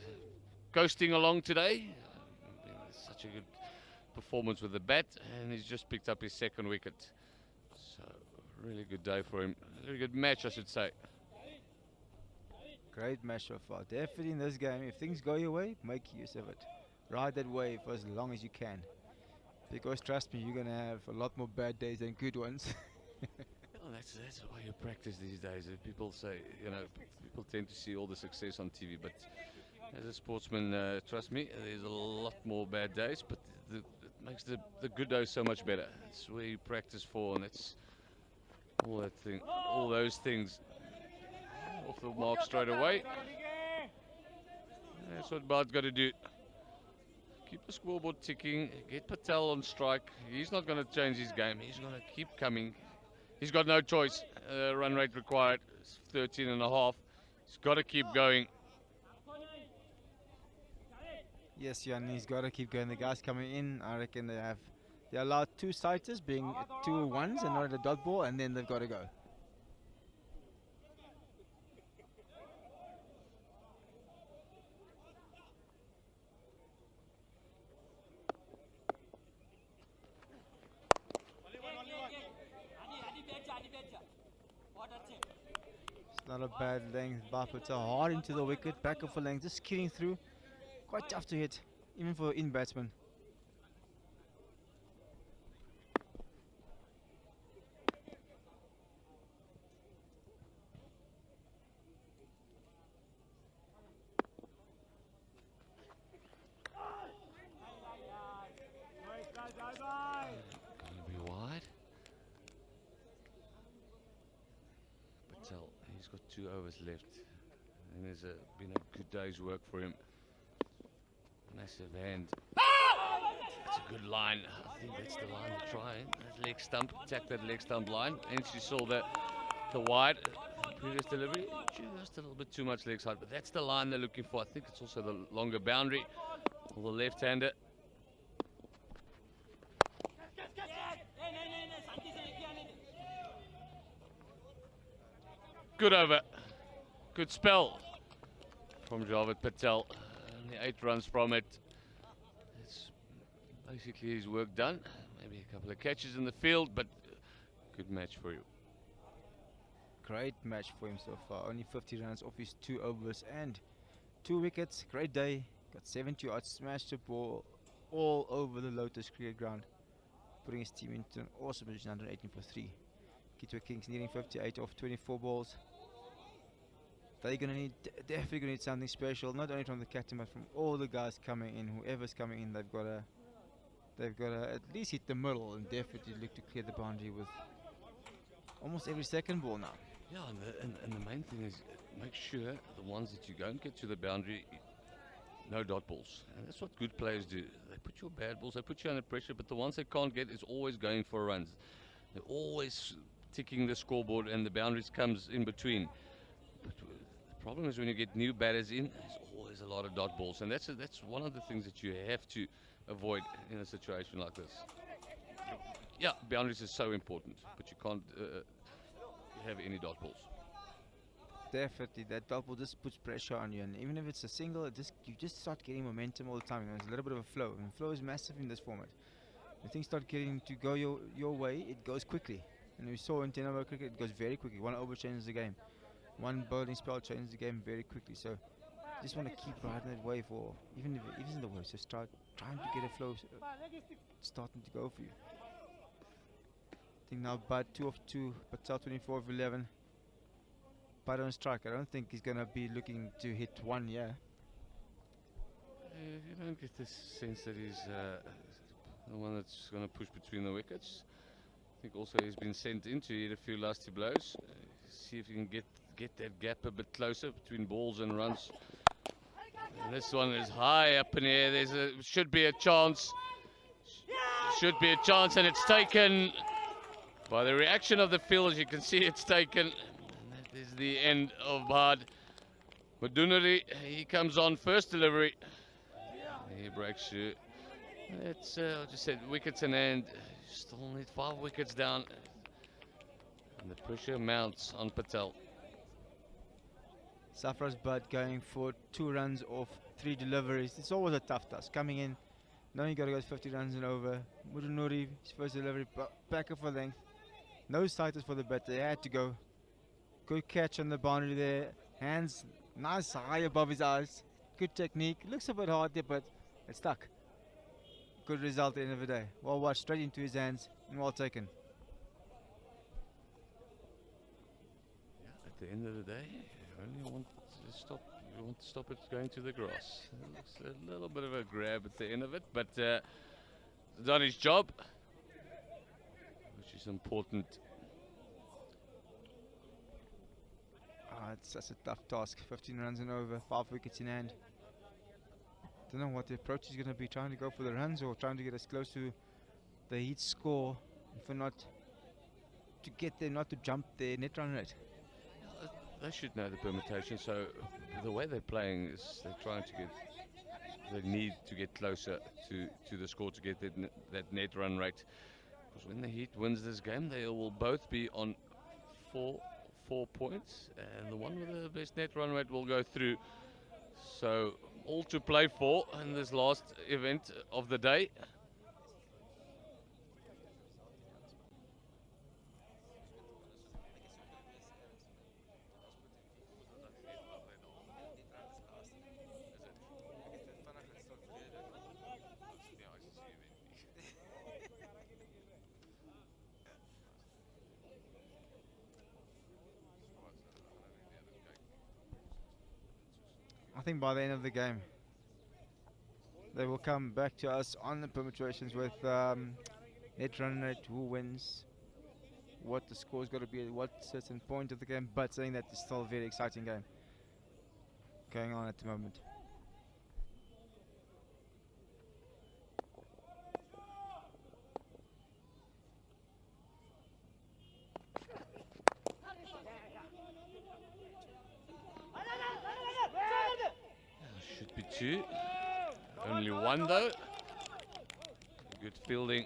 coasting along today. Such a good performance with the bat, and he's just picked up his 2nd wicket. So, really good day for him. Very good match, I should say. Great match so far. Definitely in this game, if things go your way, make use of it. Ride that wave for as long as you can. Because trust me, you're going to have a lot more bad days than good ones. Well, that's why you practice these days. People say, people tend to see all the success on TV, but as a sportsman, trust me, there's a lot more bad days, but it makes the good days so much better. That's where you practice for, and that's all those things. Off the mark straight away. That's what Bard's got to do. Keep the scoreboard ticking. Get Patel on strike. He's not going to change his game. He's going to keep coming. He's got no choice. Run rate required. It's 13.5. He's got to keep going. Yes, Jan, he's got to keep going. The guys coming in, I reckon they allowed 2 sighters, being 2 ones and not a dot ball, and then they've got to go. Not a bad length, but it's hard into the wicket, back of a length, just skidding through. Quite tough to hit, even for in batsman. He's got 2 overs left. And there's been a good day's work for him. Massive hand. That's a good line. I think that's the line to try. That leg stump, attack that leg stump line. And she saw the wide previous delivery. Just a little bit too much leg side, but that's the line they're looking for. I think it's also the longer boundary. For the left-hander. Good over. Good spell from Zambia Patel. Only 8 runs from it. It's basically his work done. Maybe a couple of catches in the field, but good match for you. Great match for him so far. Only 50 runs off his 2 overs and 2 wickets. Great day. Got 70 yards, smashed the ball all over the Lotus Cricket Ground, putting his team into an awesome position, 118 for 3. Kitwe Kings needing 58 off 24 balls. They're gonna need, definitely gonna need something special, not only from the captain but from all the guys coming in. Whoever's coming in, they've got to at least hit the middle and definitely look to clear the boundary with almost every second ball now. Yeah, and the main thing is make sure the ones that you don't get to the boundary, no dot balls. And that's what good players do. They put your bad balls, they put you under pressure, but the ones they can't get is always going for runs. They're always ticking the scoreboard and the boundaries comes in between. But the problem is when you get new batters in, there's always a lot of dot balls. And that's one of the things that you have to avoid in a situation like this. Yeah, boundaries is so important, but you can't have any dot balls. Definitely, that dot ball just puts pressure on you, and even if it's a single, you just start getting momentum all the time. There's a little bit of a flow, and flow is massive in this format. When things start getting to go your way, it goes quickly. And we saw in 10 over cricket, it goes very quickly. One over changes the game. One bowling spell changes the game very quickly. So you just want to keep riding that wave, or even if it isn't the wave, just start trying to get a flow starting to go for you. I think now Bud 2 of 2, Patel 24 of 11. Bud on strike. I don't think he's going to be looking to hit 1, yeah. You don't get this sense that he's the one that's going to push between the wickets. I think also he's been sent in to hit a few lusty blows. See if he can get that gap a bit closer between balls and runs. And this one is high up in the air. Should be a chance. Should be a chance, and it's taken. By the reaction of the field, as you can see, it's taken. And that is the end of Bad. Madunari, he comes on first delivery. He breaks through. It's, I just said, wickets in hand. Still need 5 wickets down. And the pressure mounts on Patel. Safra's Bud going for 2 runs off 3 deliveries. It's always a tough task. Coming in, now you got to go 50 runs and over. Mudunuri, his first delivery, back up for length. No sighters for the bat. They had to go. Good catch on the boundary there. Hands nice high above his eyes. Good technique. Looks a bit hard there, but it's stuck. Good result at the end of the day. Well watched, straight into his hands, and well taken. Yeah, at the end of the day, you only want to stop. You want to stop it going to the grass. It looks a little bit of a grab at the end of it, but done his job, which is important. It's such a tough task. 15 runs and over, 5 wickets in hand. Don't know what the approach is going to be, trying to go for the runs or trying to get as close to the heat score, for not to get there, not to jump their net run rate. They should know the permutation, so the way they're playing is they're trying to get, they need to get closer to the score to get that net run rate. Because when the Heat wins this game, they will both be on 4 points, and the one with the best net run rate will go through. So all to play for in this last event of the day. I think by the end of the game, they will come back to us on the permutations with net run rate, who wins, what the score's got to be at what certain point of the game, but saying that it's still a very exciting game going on at the moment. Should be 2. Only 1 though. Good fielding.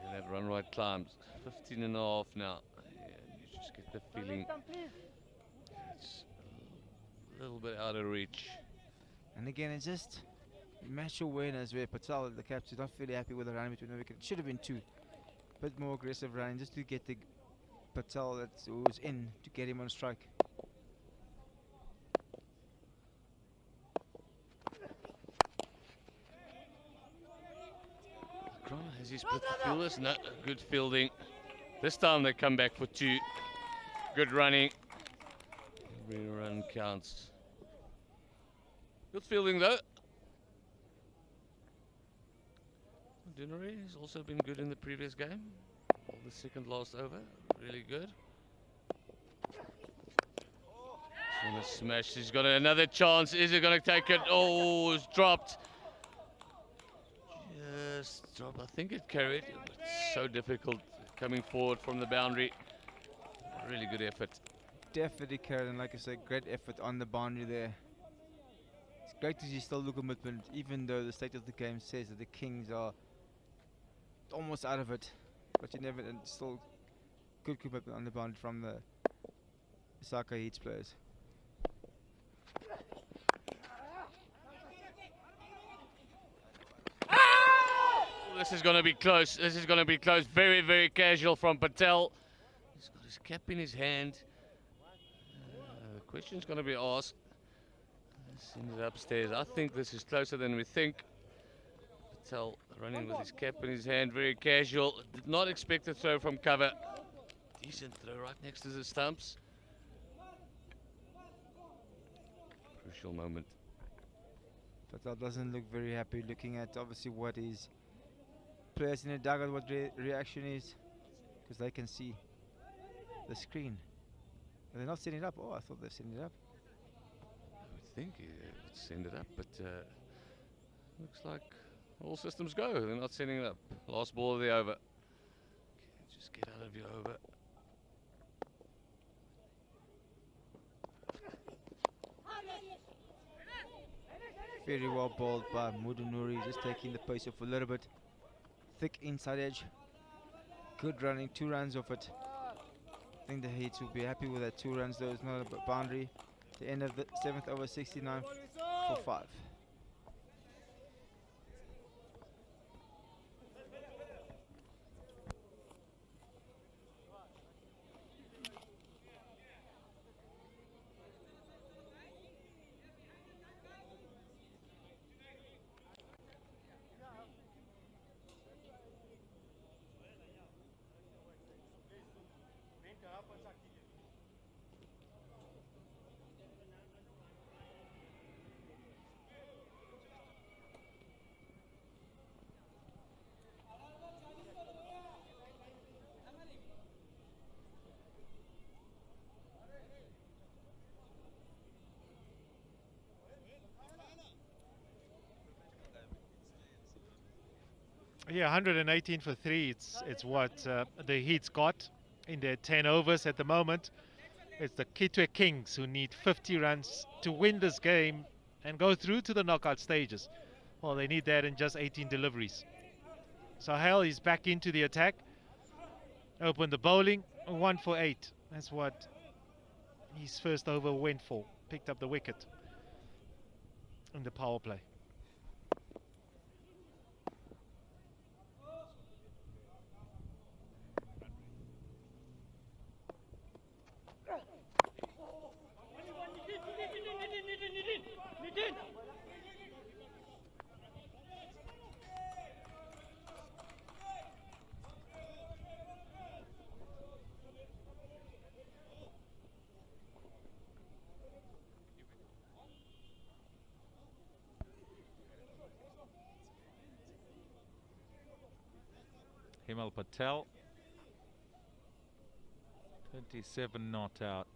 And that run right climbs. 15 and a half now. Yeah, you just get the feeling it's a little bit out of reach. And again, it's just match awareness where Patel, the captain, is not really happy with the run between the wicket. It should have been 2. Bit more aggressive running just to get the Patel who was in to get him on strike. Has he split the fielders? No, good fielding. This time they come back for 2. Good running. Every run counts. Good fielding though. Dinnery has also been good in the previous game. The second last over, really good. He's gonna smash. He's got another chance. Is he gonna take it? Oh, it's dropped. Just drop. I think it carried. It's so difficult coming forward from the boundary. Really good effort. Definitely carried, and like I said, great effort on the boundary there. It's great to see still the commitment, even though the state of the game says that the Kings are almost out of it. But you never, and still good commitment on the boundary from the Lusaka Heats players. This is going to be close. This is going to be close. Very, very casual from Patel. He's got his cap in his hand. The question's going to be asked. Send it upstairs. I think this is closer than we think. Patel running with his cap in his hand. Very casual. Did not expect a throw from cover. Decent throw right next to the stumps. Crucial moment. Patel doesn't look very happy looking at obviously what his players in the dugout, what reaction is, because they can see the screen. They're not setting it up. Oh, I thought they're setting it up. I would think he would send it up, but looks like all systems go. They're not sending it up. Last ball of the over. Okay, just get out of your over. Very well bowled by Mudunuri, just taking the pace off a little bit. Thick inside edge. Good running, 2 runs off it. I think the Heats will be happy with that 2 runs though. It's not a boundary. The end of the 7th over, 69 for 5. Yeah, 118 for 3. It's what the Heats got in their 10 overs at the moment. It's the Kitwe Kings who need 50 runs to win this game and go through to the knockout stages. Well, they need that in just 18 deliveries. Sahel is back into the attack. Open the bowling, 1 for 8. That's what his first over went for. Picked up the wicket in the power play. Vimal Patel. 27 not out.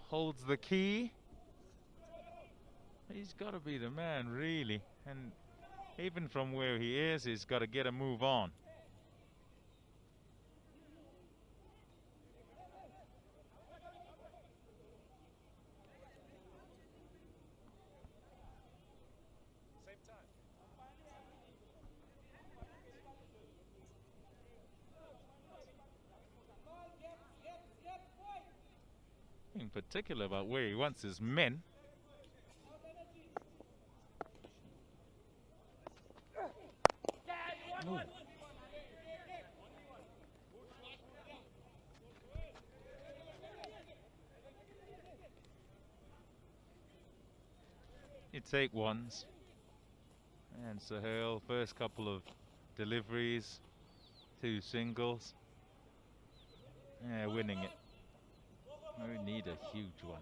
Holds the key. He's got to be the man, really. And even from where he is, he's got to get a move on. In particular about where he wants his men. Ooh. You take ones. And Sahel, first couple of deliveries, 2 singles. Yeah, winning it. We need a huge one.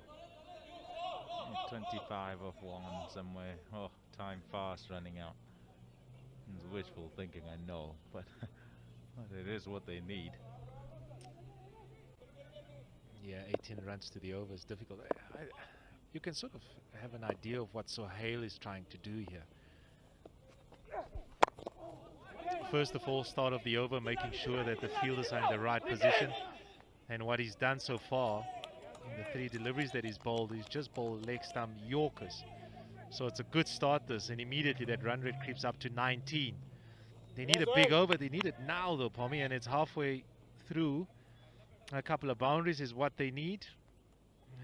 25 off one somewhere. Oh, time fast running out. It's wishful thinking, I know, but, but it is what they need. Yeah, 18 runs to the over is difficult. You can sort of have an idea of what Sohail is trying to do here. First of all, start of the over, making sure that the fielders are in the right position. And what he's done so far, in the 3 deliveries that he's bowled, he's just bowled leg stump Yorkers. So it's a good start this, and immediately that run rate creeps up to 19. They need a big over, they need it now though, Pommy, and it's halfway through. A couple of boundaries is what they need.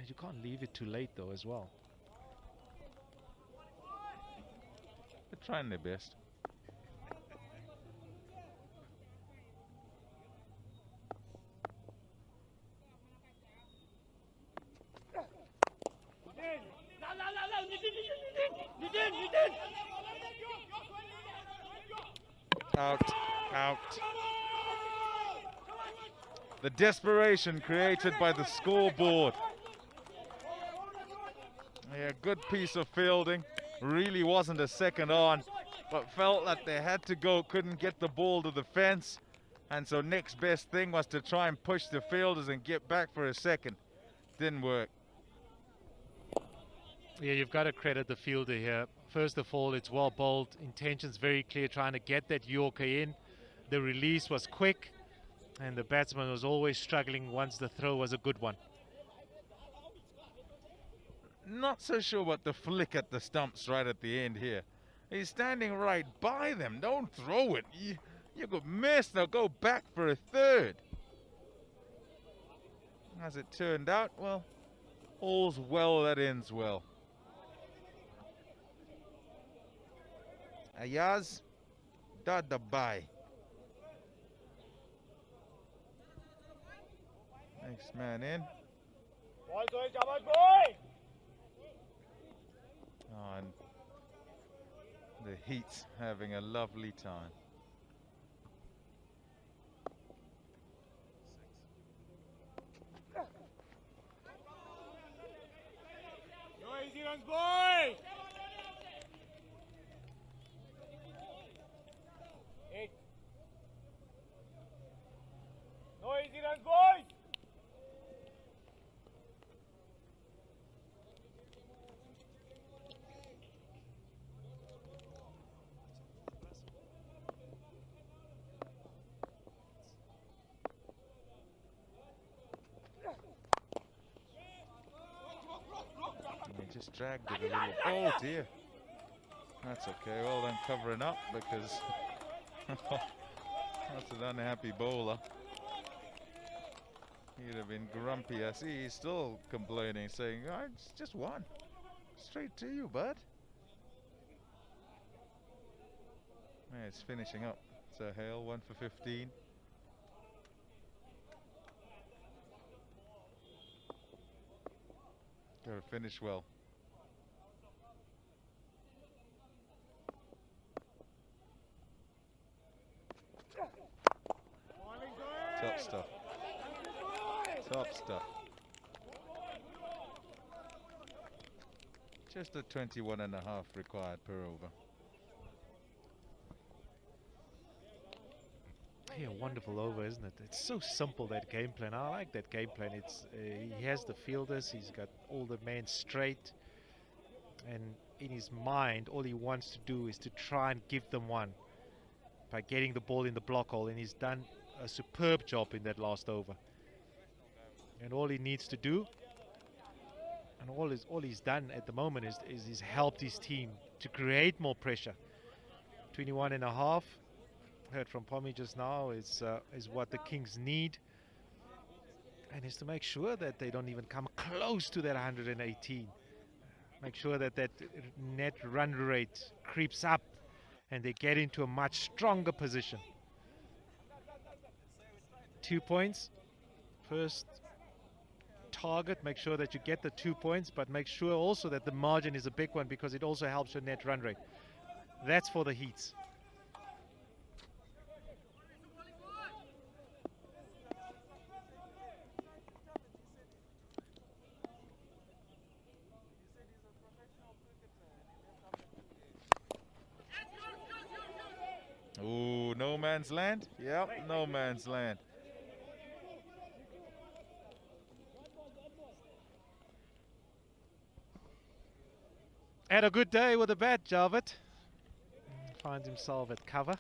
You can't leave it too late though as well. They're trying their best. Out, out. The desperation created by the scoreboard. Yeah, good piece of fielding. Really wasn't a second on, but felt that they had to go, couldn't get the ball to the fence. And so next best thing was to try and push the fielders and get back for a second. Didn't work. Yeah, you've got to credit the fielder here. First of all, it's well bowled. Intentions very clear, trying to get that Yorker in. The release was quick, and the batsman was always struggling once the throw was a good one. Not so sure about the flick at the stumps right at the end here. He's standing right by them. Don't throw it. You could miss. They'll go back for a third. As it turned out, well, all's well that ends well. Ayaz Dadabai. Next man in. Oh, and the Heat's having a lovely time. No easy runs, boy! 8. No easy runs, boys! He just dragged it a little. Oh dear. That's okay. Well then, covering up because that's an unhappy bowler. He'd have been grumpy. I see he's still complaining, saying, "Oh, it's just one. Straight to you, bud." Yeah, it's finishing up. Sahel 1 for 15. Gotta finish well. Top stuff. Top stuff. Just a 21.5 required per over. Yeah, wonderful over, isn't it? It's so simple, that game plan. I like that game plan. It's he has the fielders, he's got all the men straight, and in his mind, all he wants to do is to try and give them one by getting the ball in the block hole, and he's done a superb job in that last over. And all he needs to do, and all he's done at the moment is he's helped his team to create more pressure. 21 and a half. Heard from Pommy just now is what the Kings need, and is to make sure that they don't even come close to that 118. Make sure that net run rate creeps up and they get into a much stronger position. 2 points. First target, make sure that you get the 2 points, but make sure also that the margin is a big one, because it also helps your net run rate. That's for the Heats. Ooh, no man's land? Yep, no man's land. Had a good day with the bat, Jarvis. Finds himself at cover.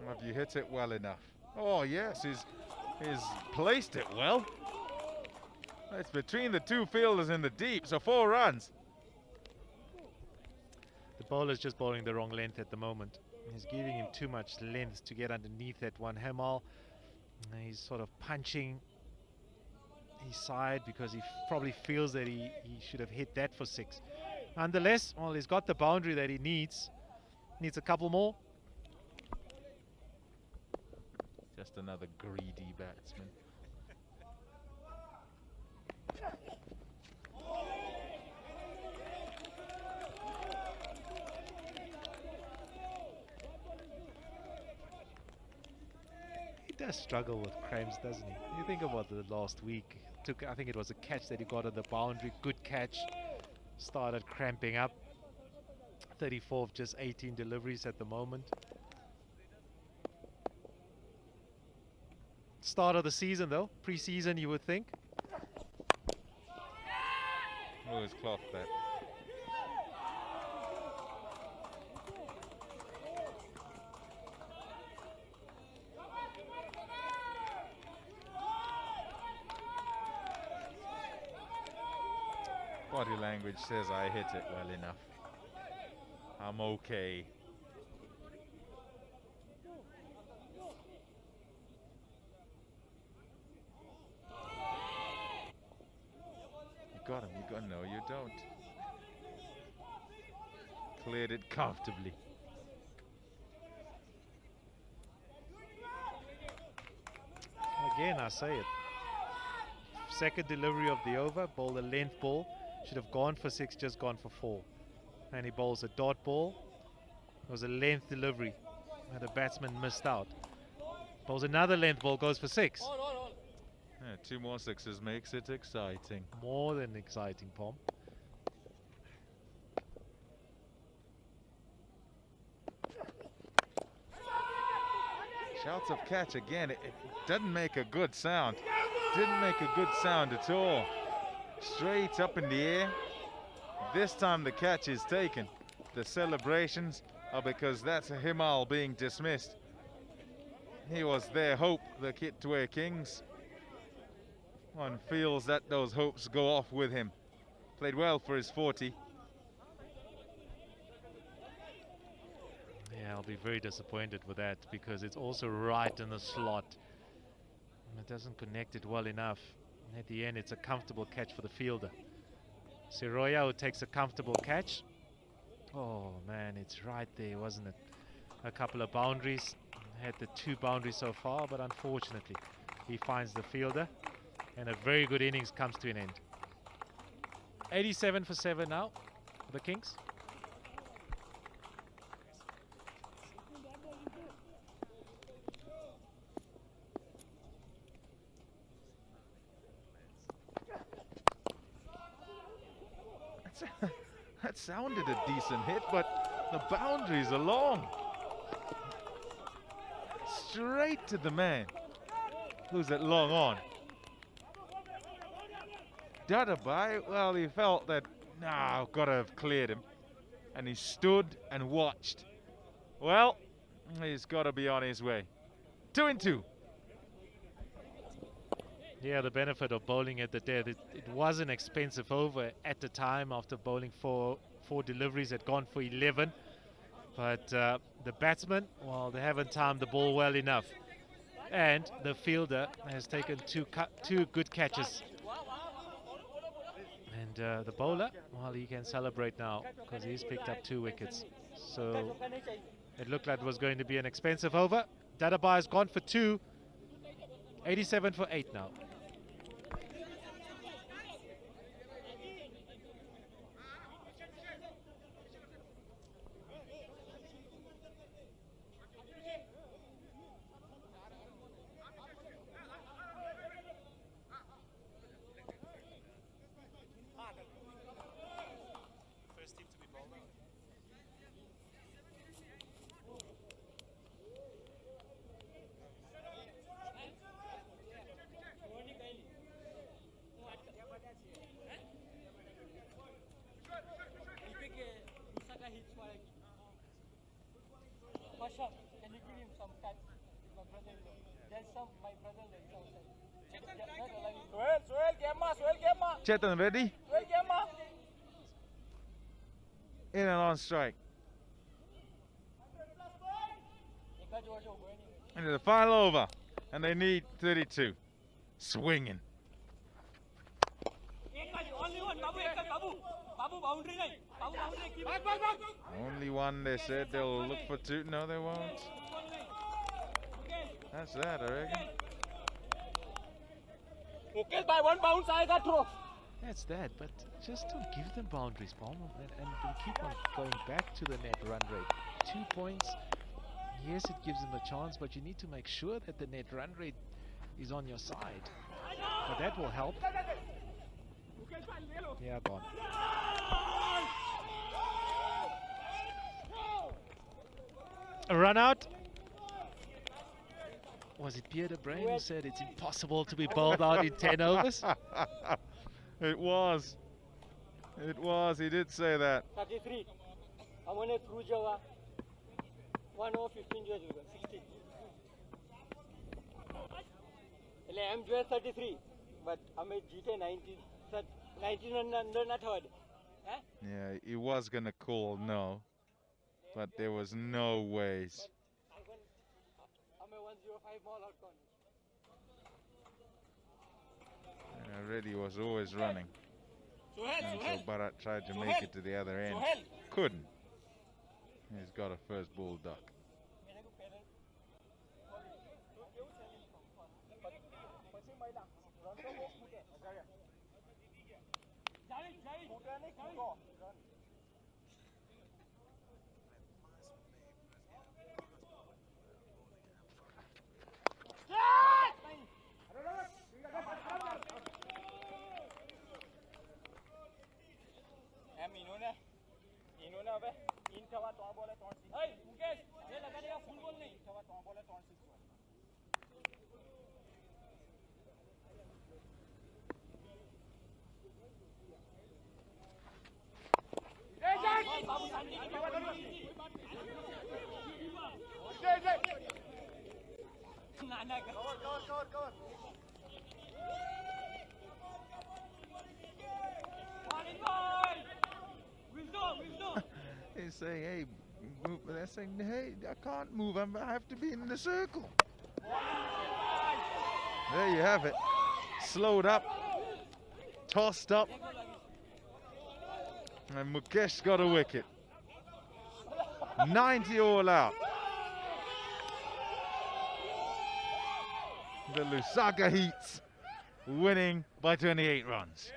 Have you hit it well enough? Oh yes, he's placed it well. It's between the two fielders in the deep, so 4 runs. The bowler's just bowling the wrong length at the moment. He's giving him too much length to get underneath that one hammer. He's sort of punching his side because he probably feels that he should have hit that for 6. Nonetheless, well, he's got the boundary that he needs. Needs a couple more. Just another greedy batsman. He does struggle with cramps, doesn't he? You think about the last week. I think it was a catch that he got on the boundary. Good catch. Started cramping up. 34 of just 18 deliveries at the moment. Start of the season though, pre-season you would think. Oh, his cloth bat. Body language says I hit it well enough. I'm okay. Got him, you got no, you don't. Cleared it comfortably. Again, I say it. Second delivery of the over, bowled a length ball. Should have gone for 6, just gone for 4. And he bowls a dot ball. It was a length delivery, and the batsman missed out. Bowls another length ball, goes for 6. Yeah, 2 more 6s makes it exciting. More than exciting, Pom. Shouts of catch again. It doesn't make a good sound. Didn't make a good sound at all. Straight up in the air. This time the catch is taken. The celebrations are because that's a Himal being dismissed. He was their hope, the Kitwe Kings. One feels that those hopes go off with him. Played well for his 40. Yeah, I'll be very disappointed with that because it's also right in the slot. And it doesn't connect it well enough. And at the end, it's a comfortable catch for the fielder. Siroya, who takes a comfortable catch. Oh man, it's right there, wasn't it? A couple of boundaries. Had the 2 boundaries so far, but unfortunately, he finds the fielder. And a very good innings comes to an end. 87 for 7 now for the Kings. sounded a decent hit, but the boundaries are long. Straight to the man. Who's it long on? Dadabai, well, he felt that, nah, I've got to have cleared him. And he stood and watched. Well, he's got to be on his way. 2 and 2. Yeah, the benefit of bowling at the death. It was an expensive over at the time after bowling four deliveries, had gone for 11. But the batsman, well, they haven't timed the ball well enough. And the fielder has taken two good catches. And the bowler, well, he can celebrate now because he's picked up 2 wickets. So it looked like it was going to be an expensive over. Dadabai has gone for 2. 87 for 8 now. Can you give him some time? My brother-in-law. There's some, my brother-in-law outside. Chetan ready? In and on strike. Into the final over. And they need 32. Swinging. Only one, they said they'll look for 2. No, they won't. That's that, I reckon. That's that, but just don't give them boundaries, Paul, and keep on going back to the net run rate. 2 points, yes, it gives them a chance, but you need to make sure that the net run rate is on your side. But that will help. Yeah, gone. A run out. Was it Pierre de Bruin who said it's impossible to be bowled out in 10 overs? It was. It was. He did say that. 33. I'm on a through Java. 1 over 15 years ago. 16. I'm 33, but I'm a GT 19 under not heard. Yeah, he was going to call no, but there was no ways. I'm a 105 ball out corner. And Reddy was always running. And so Bharat tried to make it to the other end. Couldn't. He's got a first ball duck. He's saying, hey, move. They're saying, hey, I can't move. I have to be in the circle. There you have it. Slowed up, tossed up, and Mukesh got a wicket. 90 all out. The Lusaka Heats winning by 28 runs.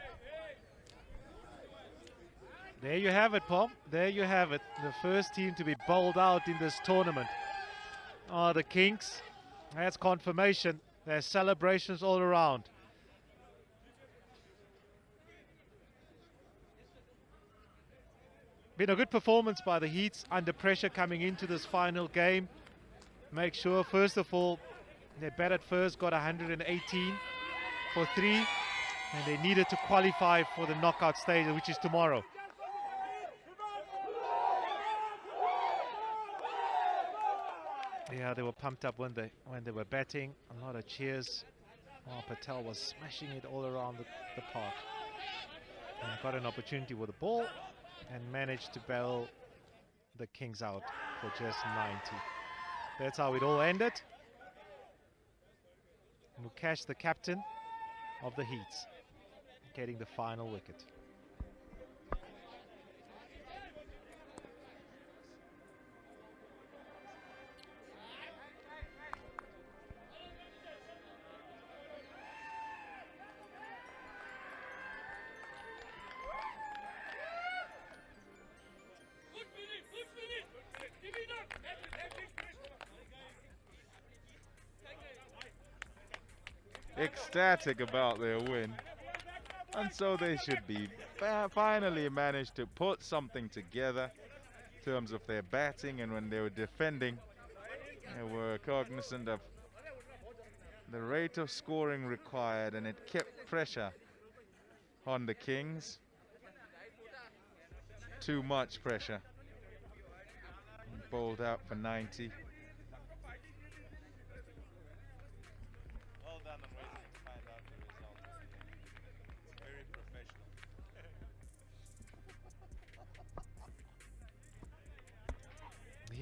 There you have it, Paul. There you have it. The first team to be bowled out in this tournament are the Kings. That's confirmation. There's celebrations all around. Been a good performance by the Heats under pressure coming into this final game. Make sure, first of all, they batted first, got 118 for 3, and they needed to qualify for the knockout stage, which is tomorrow. Yeah, they were pumped up when they were batting. A lot of cheers. Oh, Patel was smashing it all around the park. And got an opportunity with the ball and managed to bail the Kings out for just 90. That's how it all ended. Mukesh, the captain of the Heats, getting the final wicket. Ecstatic about their win, and so they should be. Finally managed to put something together in terms of their batting, and when they were defending, they were cognizant of the rate of scoring required, and it kept pressure on the Kings. Too much pressure. Bowled out for 90.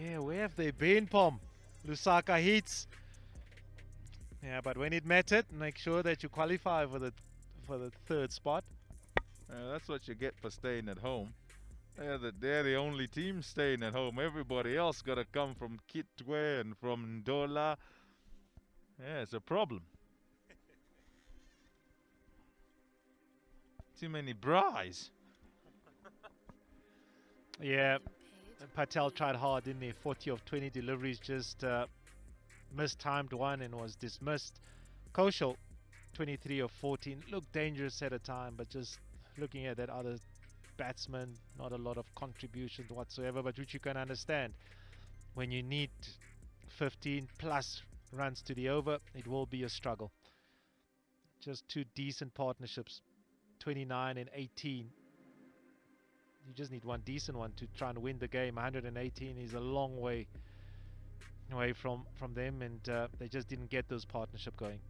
Yeah, where have they been, Pom? Lusaka Heats. Yeah, but when it mattered, make sure that you qualify for the third spot. That's what you get for staying at home. They're the only team staying at home. Everybody else got to come from Kitwe and from Ndola. Yeah, it's a problem. Too many braais. Yeah, Patel tried hard, didn't he? 40 of 20 deliveries, just mistimed one and was dismissed. Kaushal, 23 of 14, looked dangerous at a time, but just looking at that other batsman, not a lot of contribution whatsoever, but which you can understand. When you need 15 plus runs to the over, it will be a struggle. Just two decent partnerships, 29 and 18. You just need one decent one to try and win the game. 118 is a long way away from them, and they just didn't get those partnership going.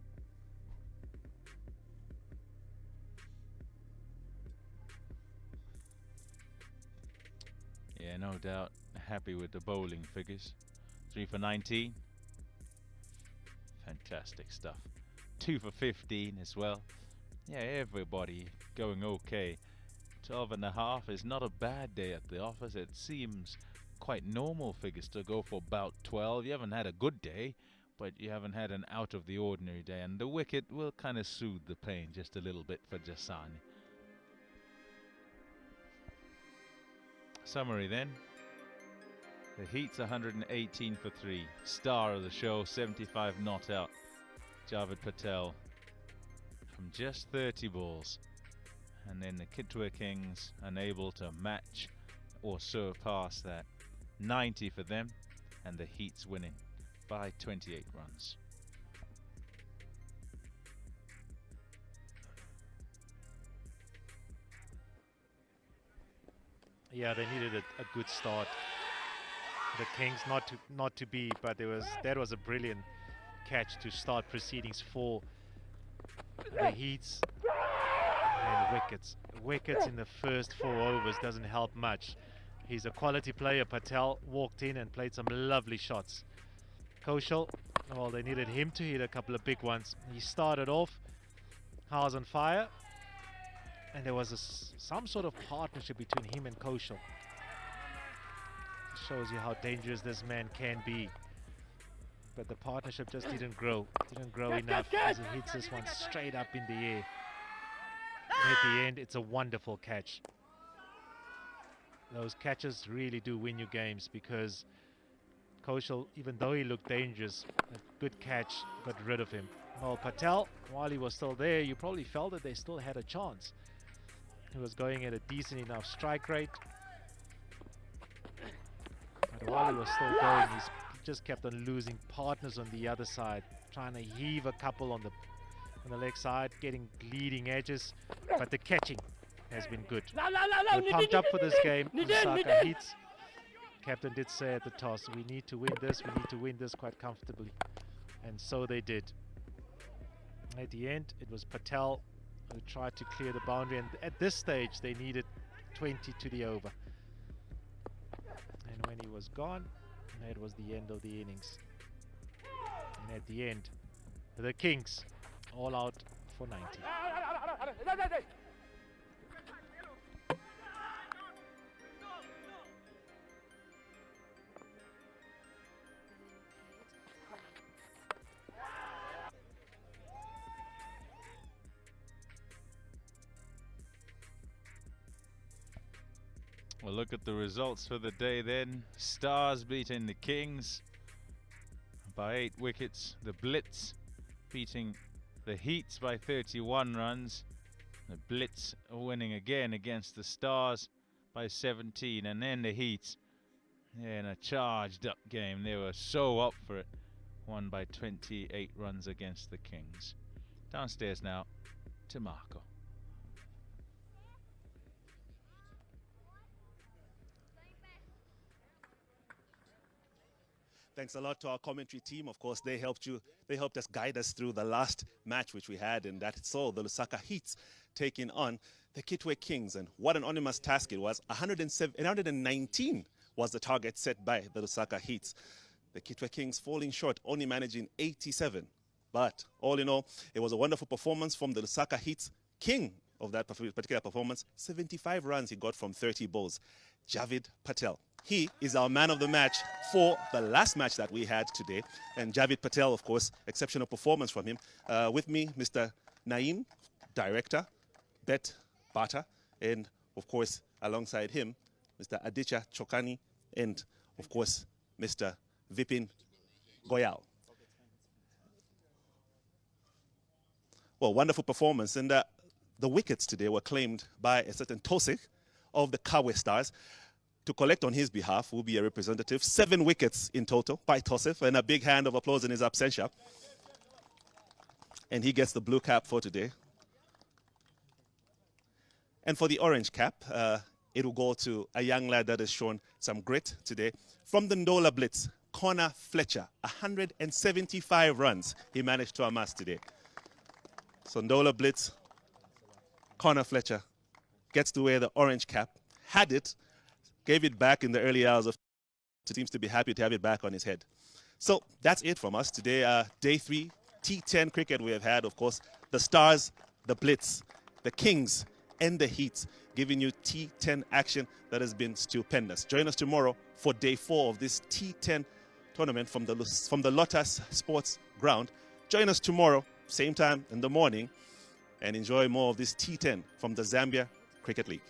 Yeah, no doubt happy with the bowling figures. 3 for 19. Fantastic stuff. 2 for 15 as well. Yeah, everybody going okay. 12.5 is not a bad day at the office. It seems quite normal figures to go for about 12. You haven't had a good day, but you haven't had an out of the ordinary day, and the wicket will kind of soothe the pain just a little bit for Jasani. Summary then. The Heats 118 for 3. Star of the show, 75 not out. Javed Patel from just 30 balls. And then the Kitwe Kings unable to match or surpass that. 90 for them, and the Heats winning by 28 runs. Yeah, they needed a good start. The Kings not to be, but that was a brilliant catch to start proceedings for the Heats. And wickets in the first 4 overs doesn't help much. He's a quality player. Patel walked in and played some lovely shots. Kaushal, well, they needed him to hit a couple of big ones. He started off, house on fire, and there was some sort of partnership between him and Kaushal. Shows you how dangerous this man can be. But the partnership just didn't grow enough as he hits this one straight up in the air. And at the end, it's a wonderful catch. Those catches really do win you games, because Kaushal, even though he looked dangerous, a good catch got rid of him. Well, Patel, while he was still there, you probably felt that they still had a chance. He was going at a decent enough strike rate. But while he was still going, he just kept on losing partners on the other side, trying to heave a couple on the leg side, getting leading edges, but the catching has been good. We're pumped up for this game. Lusaka Heats. Captain did say at the toss, we need to win this, we need to win this quite comfortably. And so they did. At the end, it was Patel who tried to clear the boundary, and at this stage they needed 20 to the over. And when he was gone, that was the end of the innings. And at the end, the Kings all out for 90. Well, look at the results for the day then. Stars beating the Kings by 8 wickets. The Blitz beating the Heats by 31 runs. The Blitz winning again against the Stars by 17. And then the Heats, in a charged up game, they were so up for it. Won by 28 runs against the Kings. Downstairs now to Marco. Thanks a lot to our commentary team. Of course, they helped us guide us through the last match which we had, and that saw the Lusaka Heats taking on the Kitwe Kings. And what an enormous task it was. 119 was the target set by the Lusaka Heats. The Kitwe Kings falling short, only managing 87. But all in all, it was a wonderful performance from the Lusaka Heats. King of that particular performance, 75 runs he got from 30 balls. Javid Patel. He is our man of the match for the last match that we had today. And Javid Patel, of course, exceptional performance from him. With me, Mr. Naeem, director, Bet Bata, and of course, alongside him, Mr. Aditya Chokani, and of course, Mr. Vipin Goyal. Well, wonderful performance. And the wickets today were claimed by a certain Tosik of the Kawe Stars. To collect on his behalf will be a representative. 7 wickets in total by Tosif, and a big hand of applause in his absentia. And he gets the blue cap for today. And for the orange cap, it will go to a young lad that has shown some grit today. From the Ndola Blitz, Connor Fletcher, 175 runs he managed to amass today. So Ndola Blitz, Connor Fletcher gets to wear the orange cap. Had it, gave it back in the early hours of. Seems to be happy to have it back on his head. So that's it from us today. Day 3, T10 cricket we have had, of course, the Stars, the Blitz, the Kings, and the Heats, giving you T10 action that has been stupendous. Join us tomorrow for Day 4 of this T10 tournament from the Lotus Sports Ground. Join us tomorrow, same time in the morning, and enjoy more of this T10 from the Zambia Cricket League.